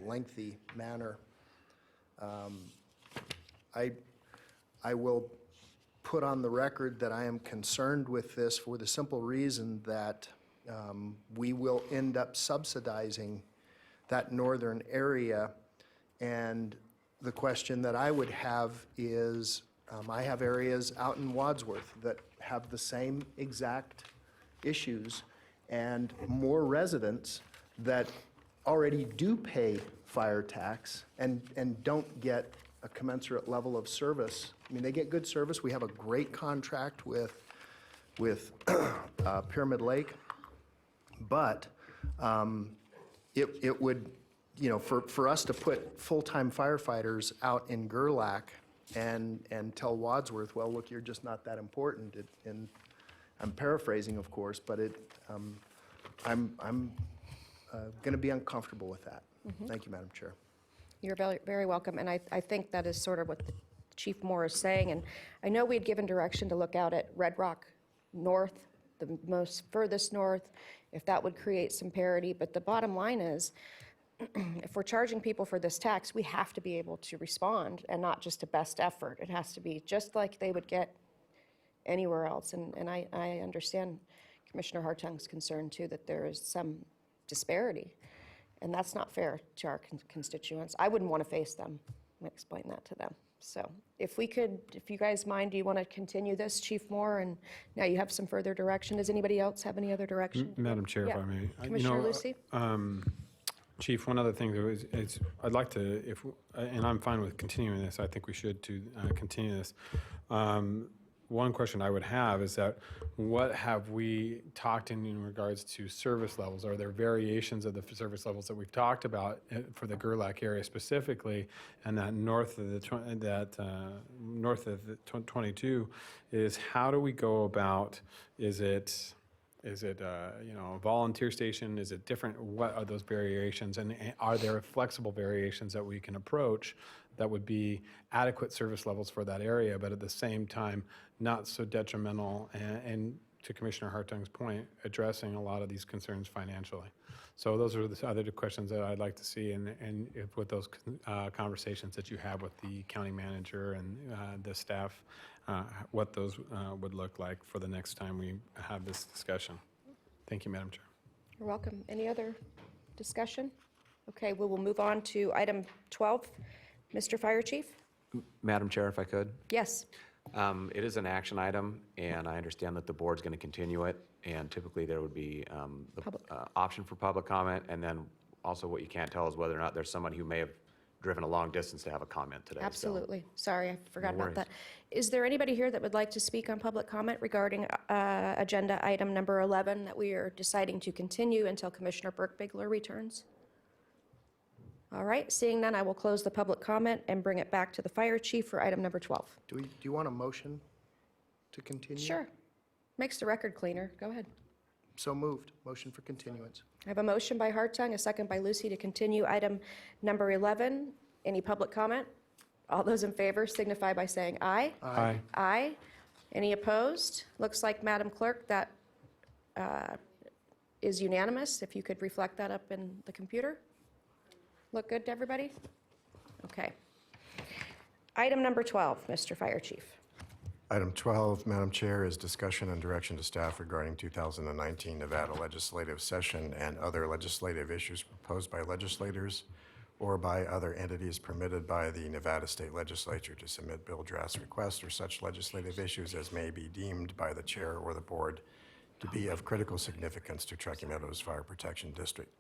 lengthy manner. I will put on the record that I am concerned with this for the simple reason that we will end up subsidizing that northern area. And the question that I would have is, I have areas out in Wadsworth that have the same exact issues and more residents that already do pay fire tax and don't get a commensurate level of service. I mean, they get good service. We have a great contract with Pyramid Lake, but it would, you know, for us to put full-time firefighters out in Gerlach and tell Wadsworth, well, look, you're just not that important. And I'm paraphrasing, of course, but I'm going to be uncomfortable with that. Thank you, Madam Chair. You're very, very welcome, and I think that is sort of what Chief Moore is saying. And I know we had given direction to look out at Red Rock North, the most furthest north, if that would create some parity. But the bottom line is, if we're charging people for this tax, we have to be able to respond, and not just a best effort. It has to be just like they would get anywhere else. And I understand Commissioner Hartung's concern, too, that there is some disparity. And that's not fair to our constituents. I wouldn't want to face them and explain that to them. So if you guys mind, do you want to continue this, Chief Moore? And now you have some further direction. Does anybody else have any other direction? Madam Chair, Yeah. if I may. Commissioner Lucy? Chief, one other thing though is I'd like to, and I'm fine with continuing this, I think we should continue this. one question I would have is that what have we talked in regards to service levels? Are there variations of the service levels that we've talked about for the Gerlach area specifically, and that north of the 22 is how do we go about? Is it a volunteer station? Is it different? What are those variations? And are there flexible variations that we can approach that would be adequate service levels for that area, but at the same time, not so detrimental, and to Commissioner Hartung's point, addressing a lot of these concerns financially? So those are the other questions that I'd like to see, and if with those conversations that you have with the county manager and the staff, what those would look like for the next time we have this discussion. Thank you, Madam Chair. You're welcome. Any other discussion? Okay, we will move on to item 12. Mr. Fire Chief? Madam Chair, if I could. Yes. It is an action item, and I understand that the board's going to continue it, and typically there would be the option for public comment, and then also what you can't tell is whether or not there's someone who may have driven a long distance to have a comment today. so- Absolutely. Sorry, I forgot No about worries. that. Is there anybody here that would like to speak on public comment regarding agenda item number 11 that we are deciding to continue until Commissioner Burke-Bigler returns? All right, seeing none, I will close the public comment and bring it back to the fire chief for item number 12. Do you want a motion to continue? Sure. Makes the record cleaner. Go ahead. So moved. Motion for continuance. I have a motion by Hartung, a second by Lucy to continue item number 11. Any public comment? All those in favor signify by saying aye. Aye. Aye. Any opposed? Looks like, Madam Clerk, that is unanimous. If you could reflect that up in the computer. Look good to everybody? Okay. Item number 12, Mr. Fire Chief. Item 12, Madam Chair, is discussion and direction to staff regarding 2019 Nevada legislative session and other legislative issues proposed by legislators or by other entities permitted by the Nevada State Legislature to submit bill drafts, requests, or such legislative issues as may be deemed by the chair or the board to be of critical significance to Truckee Meadows Fire Protection District.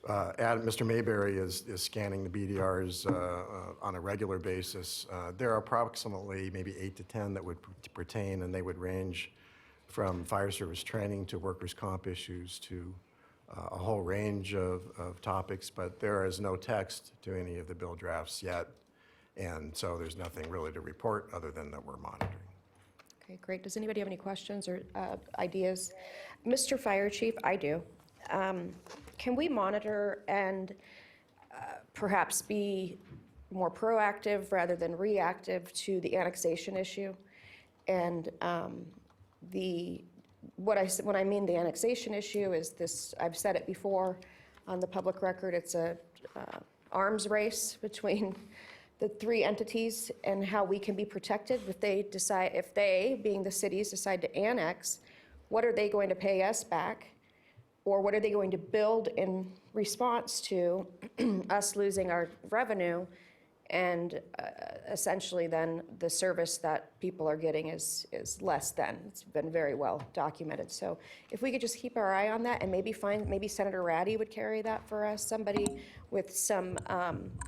Mr. Mayberry is scanning the BDRs on a regular basis. There are approximately maybe 8 to 10 that would pertain, and they would range from fire service training to workers' comp issues to a whole range of topics, but there is no text to any of the bill drafts yet, and so there's nothing really to report other than that we're monitoring. Okay, great. Does anybody have any questions or ideas? Mr. Fire Chief, I do. Can we monitor and perhaps be more proactive rather than reactive to the annexation issue? And when I mean the annexation issue is this, I've said it before on the public record, it's a arms race between the three entities and how we can be protected if they, being the cities, decide to annex, what are they going to pay us back? Or what are they going to build in response to us losing our revenue? And essentially then the service that people are getting is less than. It's been very well documented. So if we could just keep our eye on that and maybe Senator Ratty would carry that for us, somebody with some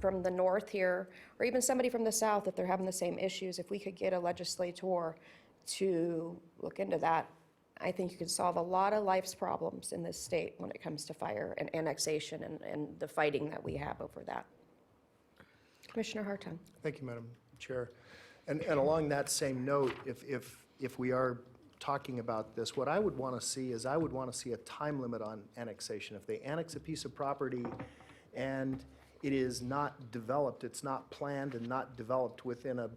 from the north here, or even somebody from the south if they're having the same issues, if we could get a legislator to look into that, I think you could solve a lot of life's problems in this state when it comes to fire and annexation and the fighting that we have over that. Commissioner Hartung. Thank you, Madam Chair. And along that same note, if we are talking about this, what I would want to see is I would want to see a time limit on annexation. If they annex a piece of property and it is not developed, it's not planned and not developed within a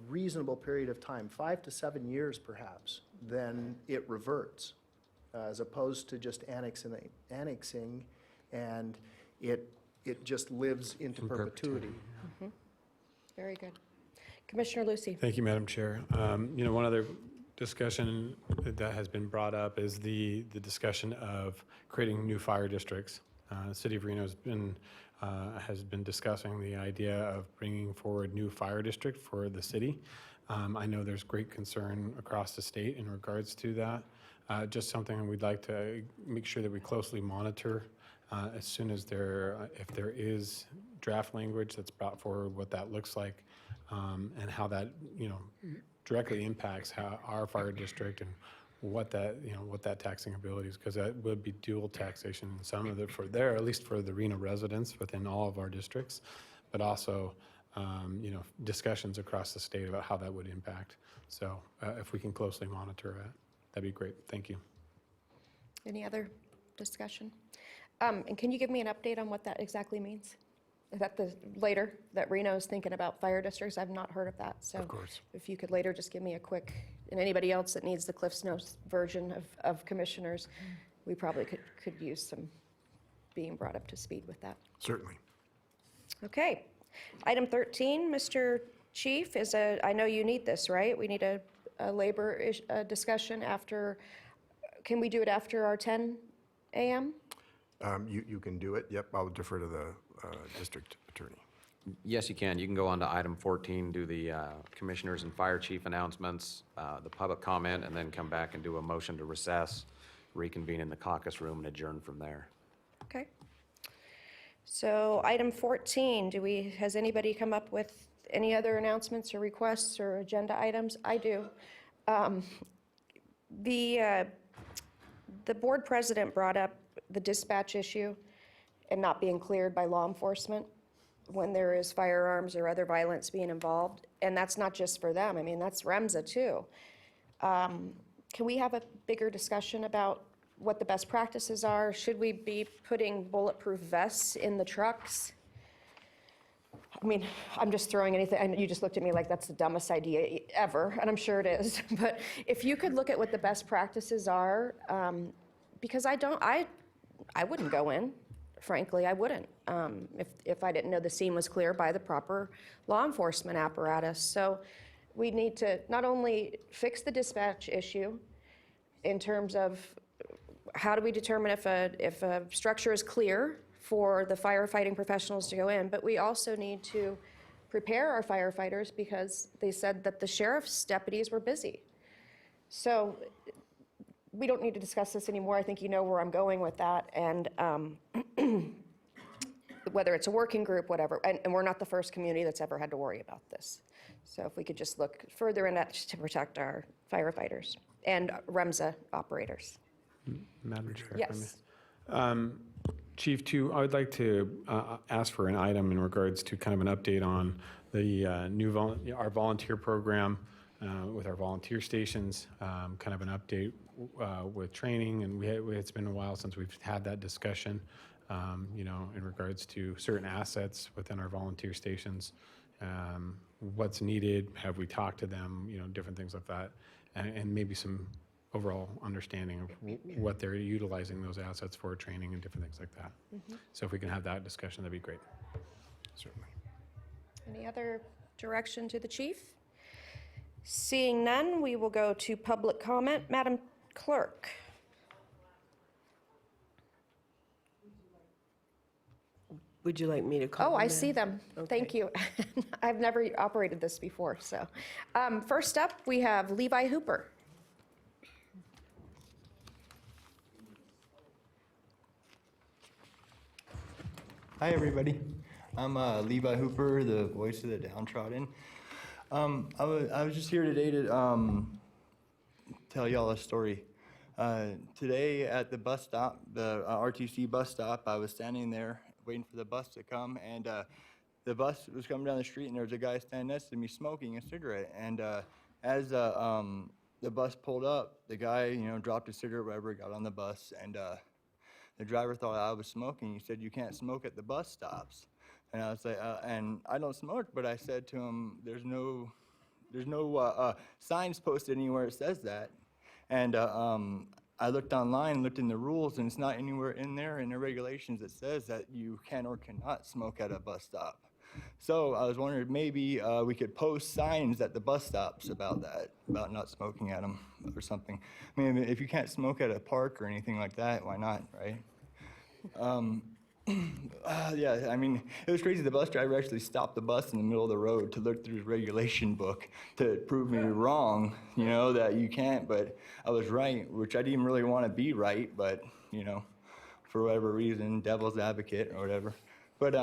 reasonable period of time, 5 to 7 years perhaps, then it reverts, as opposed to just annexing and it just lives into perpetuity. Very good. Commissioner Lucy. Thank you, Madam Chair. One other discussion that has been brought up is the discussion of creating new fire districts. The City of Reno has been discussing the idea of bringing forward new fire district for the city. I know there's great concern across the state in regards to that. Just something we'd like to make sure that we closely monitor as soon as if there is draft language that's brought forward, what that looks like, and how that, directly impacts how our fire district and what that, what that taxing ability is, because that would be dual taxation, and some of it for there, at least for the Reno residents within all of our districts, but also, discussions across the state about how that would impact. So if we can closely monitor that, that'd be great. Thank you. Any other discussion? And can you give me an update on what that exactly means? Is that that Reno's thinking about fire districts? I've not heard of that, so. Of course. If you could later just give me a quick, and anybody else that needs the CliffsNotes version of commissioners, we probably could use some being brought up to speed with that. Certainly. Okay. Item 13, Mr. Chief, I know you need this, right? We need a labor discussion after, can we do it after our 10 a.m.? You can do it. Yep, I'll defer to the district attorney. Yes, you can. You can go on to item 14, do the commissioners and fire chief announcements, the public comment, and then come back and do a motion to recess, reconvene in the caucus room, and adjourn from there. Okay. So item 14, has anybody come up with any other announcements or requests or agenda items? I do. The board president brought up the dispatch issue and not being cleared by law enforcement when there is firearms or other violence being involved. And that's not just for them. I mean, that's REMSA too. Can we have a bigger discussion about what the best practices are? Should we be putting bulletproof vests in the trucks? I mean, I'm just throwing anything, and you just looked at me like that's the dumbest idea ever, and I'm sure it is. But if you could look at what the best practices are, because I wouldn't go in, frankly, I wouldn't, if I didn't know the scene was clear by the proper law enforcement apparatus. So we need to not only fix the dispatch issue in terms of how do we determine if a structure is clear for the firefighting professionals to go in, but we also need to prepare our firefighters because they said that the sheriff's deputies were busy. So we don't need to discuss this anymore. I think you know where I'm going with that, and whether it's a working group, whatever, and we're not the first community that's ever had to worry about this. So if we could just look further in that to protect our firefighters and REMSA operators. Madam Chair, if I may. Yes. Chief, too, I would like to ask for an item in regards to kind of an update on the our volunteer program with our volunteer stations, kind of an update with training, and it's been a while since we've had that discussion, in regards to certain assets within our volunteer stations, what's needed, have we talked to them, different things like that, and maybe some overall understanding of what they're utilizing those assets for, training and different things like that. Mm-hmm. So if we can have that discussion, that'd be great. Certainly. Any other direction to the chief? Seeing none, we will go to public comment. Madam Clerk. Would you like me to call Oh, I them in? see them. Okay. Thank you. I've never operated this before, so. First up, we have Levi Hooper. Hi, everybody. I'm Levi Hooper, the voice of the downtrodden. I was just here today to tell y'all a story. Today at the bus stop, the RTC bus stop, I was standing there waiting for the bus to come, and the bus was coming down the street, and there was a guy standing next to me smoking a cigarette. And as the bus pulled up, the guy, dropped his cigarette, whatever, got on the bus, and the driver thought I was smoking. He said, "You can't smoke at the bus stops." And I was like, and I don't smoke, but I said to him, there's no signs posted anywhere that says that. And I looked online, looked in the rules, and it's not anywhere in there in the regulations that says that you can or cannot smoke at a bus stop. So I was wondering if maybe we could post signs at the bus stops about that, about not smoking at them or something. I mean, if you can't smoke at a park or anything like that, why not, right? Yeah, I mean, it was crazy. The bus driver actually stopped the bus in the middle of the road to look through his regulation book to prove me wrong, that you can't, but I was right, which I didn't really want to be right, but, for whatever reason, devil's advocate or whatever. But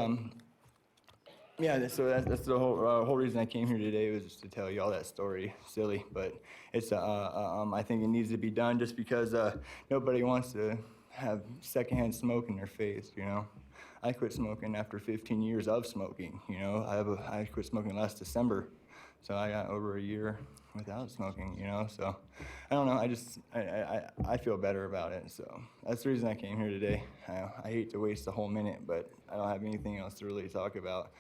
Yeah, so that's the whole reason I came here today, was just to tell you all that story. Silly, but it's I think it needs to be done, just because nobody wants to have secondhand smoke in their face. You know, I quit smoking after 15 years of smoking. You know, I quit smoking last December, so I got over a year without smoking. You know, so I don't know. I feel better about it. So that's the reason I came here today. I hate to waste a whole minute, but I don't have anything else to really talk about.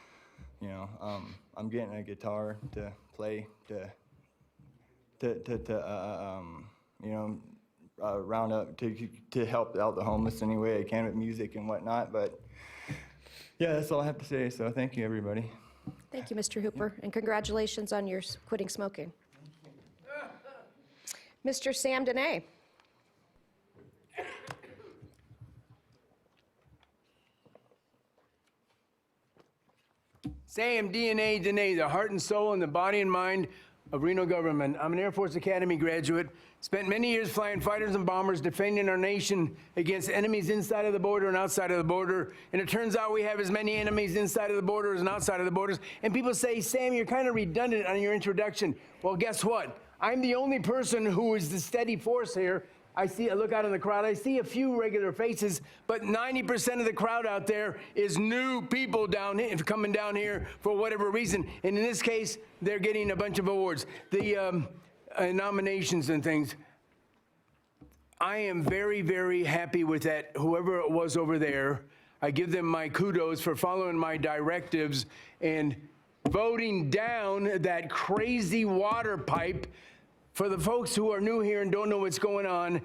You know, I'm getting a guitar to play you know, round up to help out the homeless any way I can with music and whatnot. But yeah, that's all I have to say. So thank you, everybody. Thank you, Mr. Hooper, and congratulations on your quitting smoking. Mr. Sam Dene. Sam DNA Dene, the heart and soul and the body and mind of Reno government. I'm an Air Force Academy graduate, spent many years flying fighters and bombers defending our nation against enemies inside of the border and outside of the border. And it turns out we have as many enemies inside of the borders and outside of the borders. And people say, Sam, you're kind of redundant on your introduction. Well, guess what? I'm the only person who is the steady force here. I look out in the crowd, I see a few regular faces, but 90% of the crowd out there is new people coming down here for whatever reason. And in this case, they're getting a bunch of awards. The nominations and things. I am very, very happy with that. Whoever it was over there, I give them my kudos for following my directives and voting down that crazy water pipe. For the folks who are new here and don't know what's going on,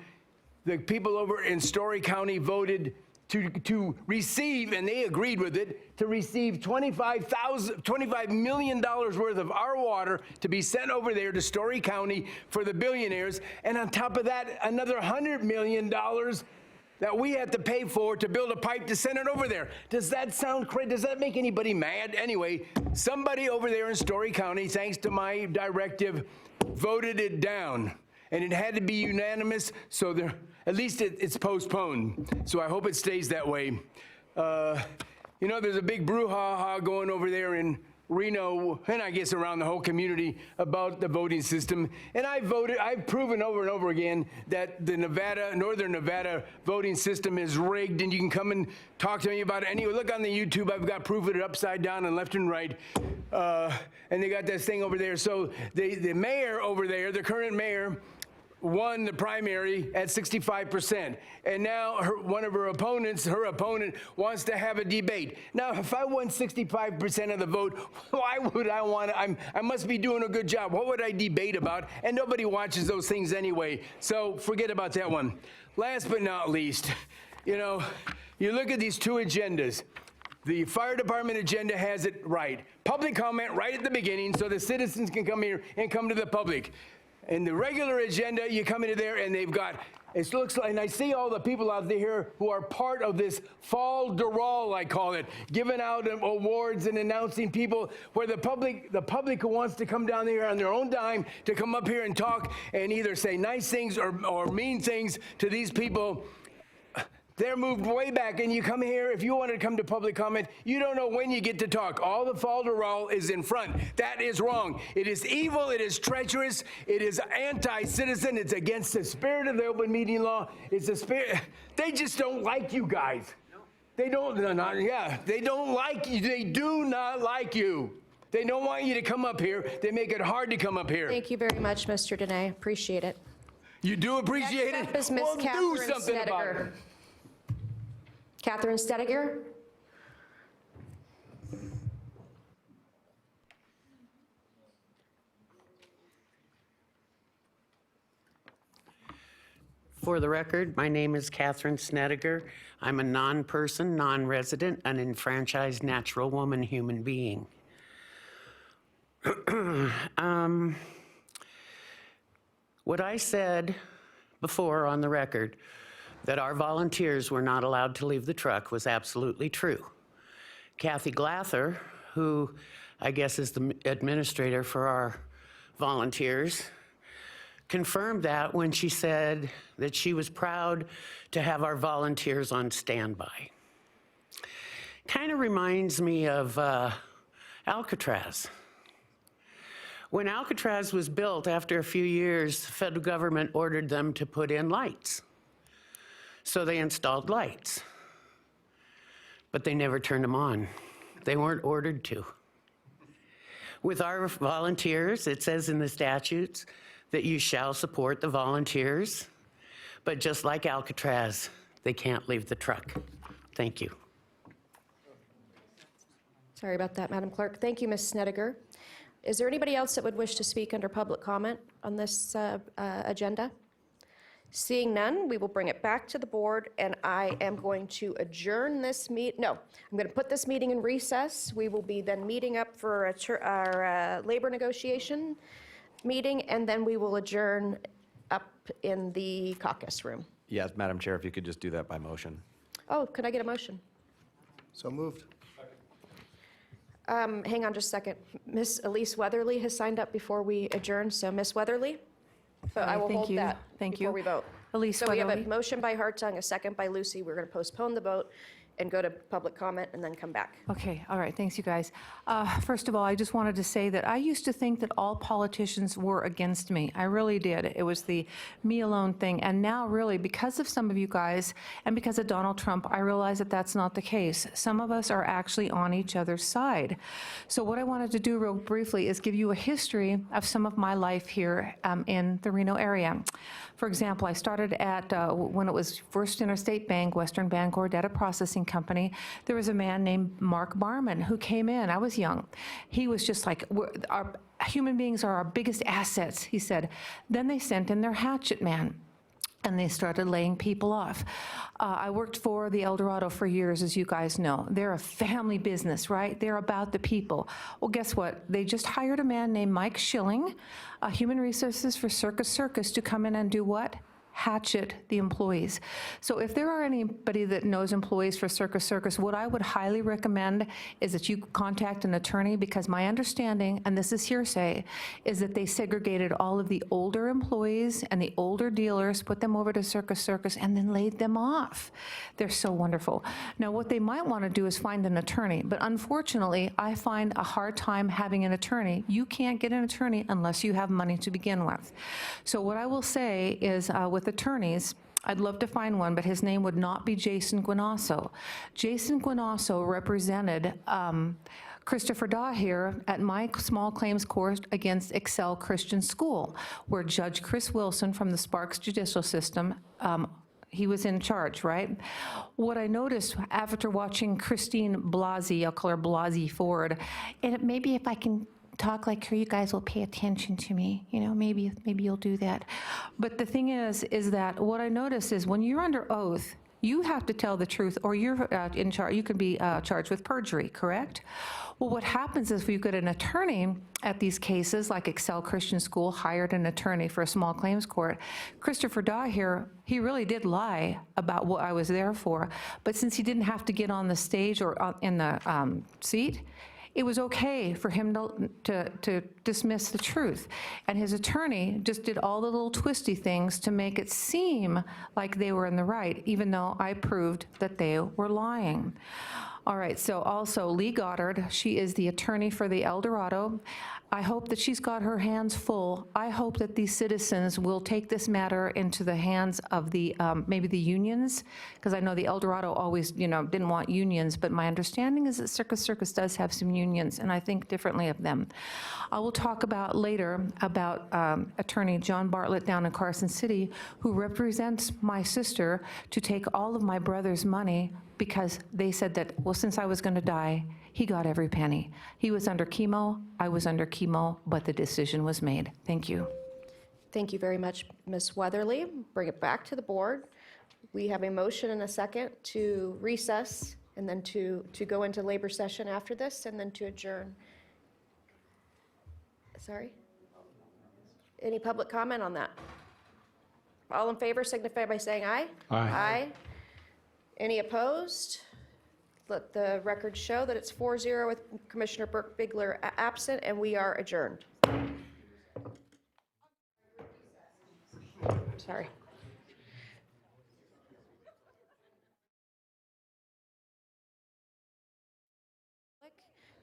the people over in Story County voted to receive, and they agreed with it, to receive $25 million worth of our water to be sent over there to Story County for the billionaires. And on top of that, another $100 million that we have to pay for to build a pipe to send it over there. Does that sound crazy? Does that make anybody mad? Anyway, somebody over there in Story County, thanks to my directive, voted it down. And it had to be unanimous, so at least it's postponed. So I hope it stays that way. You know, there's a big brouhaha going over there in Reno, and I guess around the whole community, about the voting system. And I've proven over and over again that the Northern Nevada voting system is rigged, and you can come and talk to me about it. Anyway, look on the YouTube, I've got proof of it upside down and left and right. And they got this thing over there. So the mayor over there, the current mayor, won the primary at 65%. And now her opponent wants to have a debate. Now, if I won 65% of the vote, why would I want to? I must be doing a good job. What would I debate about? And nobody watches those things anyway. So forget about that one. Last but not least, you know, you look at these two agendas. The fire department agenda has it right. Public comment right at the beginning so the citizens can come here and come to the public. And the regular agenda, you come into there and they've got, it looks like, and I see all the people out there who are part of this fall de role, I call it, giving out awards and announcing people, where the public who wants to come down there on their own dime to come up here and talk and either say nice things or mean things to these people. They're moved way back, and you come here, if you want to come to public comment, you don't know when you get to talk. All the falderall is in front. That is wrong. It is evil, it is treacherous, it is anti-citizen, it's against the spirit of the open meeting law. It's the spirit, they just don't like you guys. They don't like you, they do not like you. They don't want you to come up here, they make it hard to come up here. Thank you very much, Mr. Dene. Appreciate it. You do appreciate Next it? up is Ms. Well, do Catherine something about it. Stediger. Catherine Stediger. For the record, my name is Catherine Snediger. I'm a non-person, non-resident, unenfranchised natural woman human being. What I said before on the record, that our volunteers were not allowed to leave the truck, was absolutely true. Kathy Glather, who I guess is the administrator for our volunteers, confirmed that when she said that she was proud to have our volunteers on standby. Kind of reminds me of Alcatraz. When Alcatraz was built, after a few years, the federal government ordered them to put in lights. So they installed lights, but they never turned them on. They weren't ordered to. With our volunteers, it says in the statutes that you shall support the volunteers, but just like Alcatraz, they can't leave the truck. Thank you. Sorry about that, Madam Clerk. Thank you, Ms. Snedeker. Is there anybody else that would wish to speak under public comment on this agenda? Seeing none, we will bring it back to the board, and I am going to adjourn this I'm going to put this meeting in recess. We will be then meeting up for our labor negotiation meeting, and then we will adjourn up in the caucus room. Yes, Madam Chair, if you could just do that by motion. Oh, could I get a motion? So moved. Hang on just a second. Miss Elise Weatherly has signed up before we adjourn, so Miss Weatherly? But I will Thank hold you. that Thank before you. we vote. Elise So we have a Weatherly. motion by Hartung, a second by Lucy. We're going to postpone the vote and go to public comment and then come back. Okay, all right, thanks, you guys. First of all, I just wanted to say that I used to think that all politicians were against me. I really did. It was the me alone thing. And now, really, because of some of you guys and because of Donald Trump, I realize that that's not the case. Some of us are actually on each other's side. So what I wanted to do real briefly is give you a history of some of my life here in the Reno area. For example, I started at, when it was First Interstate Bank, Western Bangor Data Processing Company, there was a man named Mark Barman who came in. I was young. He was just like, our human beings are our biggest assets, he said. Then they sent in their hatchet man, and they started laying people off. I worked for the El Dorado for years, as you guys know. They're a family business, right? They're about the people. Well, guess what? They just hired a man named Mike Schilling, Human Resources for Circus, to come in and do what? Hatchet the employees. So if there are anybody that knows employees for Circus, what I would highly recommend is that you contact an attorney, because my understanding, and this is hearsay, is that they segregated all of the older employees and the older dealers, put them over to Circus, and then laid them off. They're so wonderful. Now, what they might want to do is find an attorney, but unfortunately, I find a hard time having an attorney. You can't get an attorney unless you have money to begin with. So what I will say is, with attorneys, I'd love to find one, but his name would not be Jason Guinasso. Jason Guinasso represented Christopher Daher at my small claims court against Excel Christian School, where Judge Chris Wilson from the Sparks Judicial System, he was in charge, right? What I noticed after watching Christine Blasey, I'll call her Blasey Ford, and maybe if I can talk like her, you guys will pay attention to me. You know, maybe you'll do that. But the thing is that what I notice is when you're under oath, you have to tell the truth, or you're in charge. You can be charged with perjury, correct? Well, what happens is if you get an attorney at these cases, like Excel Christian School hired an attorney for a small claims court. Christopher Daher, he really did lie about what I was there for, but since he didn't have to get on the stage or in the seat, it was okay for him to dismiss the truth. And his attorney just did all the little twisty things to make it seem like they were in the right, even though I proved that they were lying. All right, so also Lee Goddard, she is the attorney for the El Dorado. I hope that she's got her hands full. I hope that these citizens will take this matter into the hands of the, maybe the unions, because I know the El Dorado always, didn't want unions, but my understanding is that Circus does have some unions, and I think differently of them. I will talk about later about attorney John Bartlett down in Carson City, who represents my sister to take all of my brother's money, because they said that, well, since I was going to die, he got every penny. He was under chemo, I was under chemo, but the decision was made. Thank you. Thank you very much, Ms. Weatherly. Bring it back to the board. We have a motion and a second to recess, and then to go into labor session after this, and then to adjourn. Sorry? Any public comment on that? All in favor signify by saying aye. Aye. Aye. Any opposed? Let the record show that it's 4-0 with Commissioner Burke-Bigler absent, and we are adjourned. Sorry.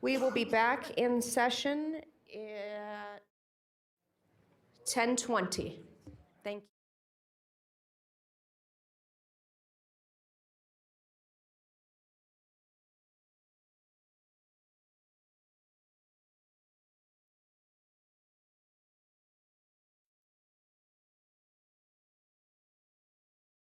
We will be back in session at 10:20. Thank you.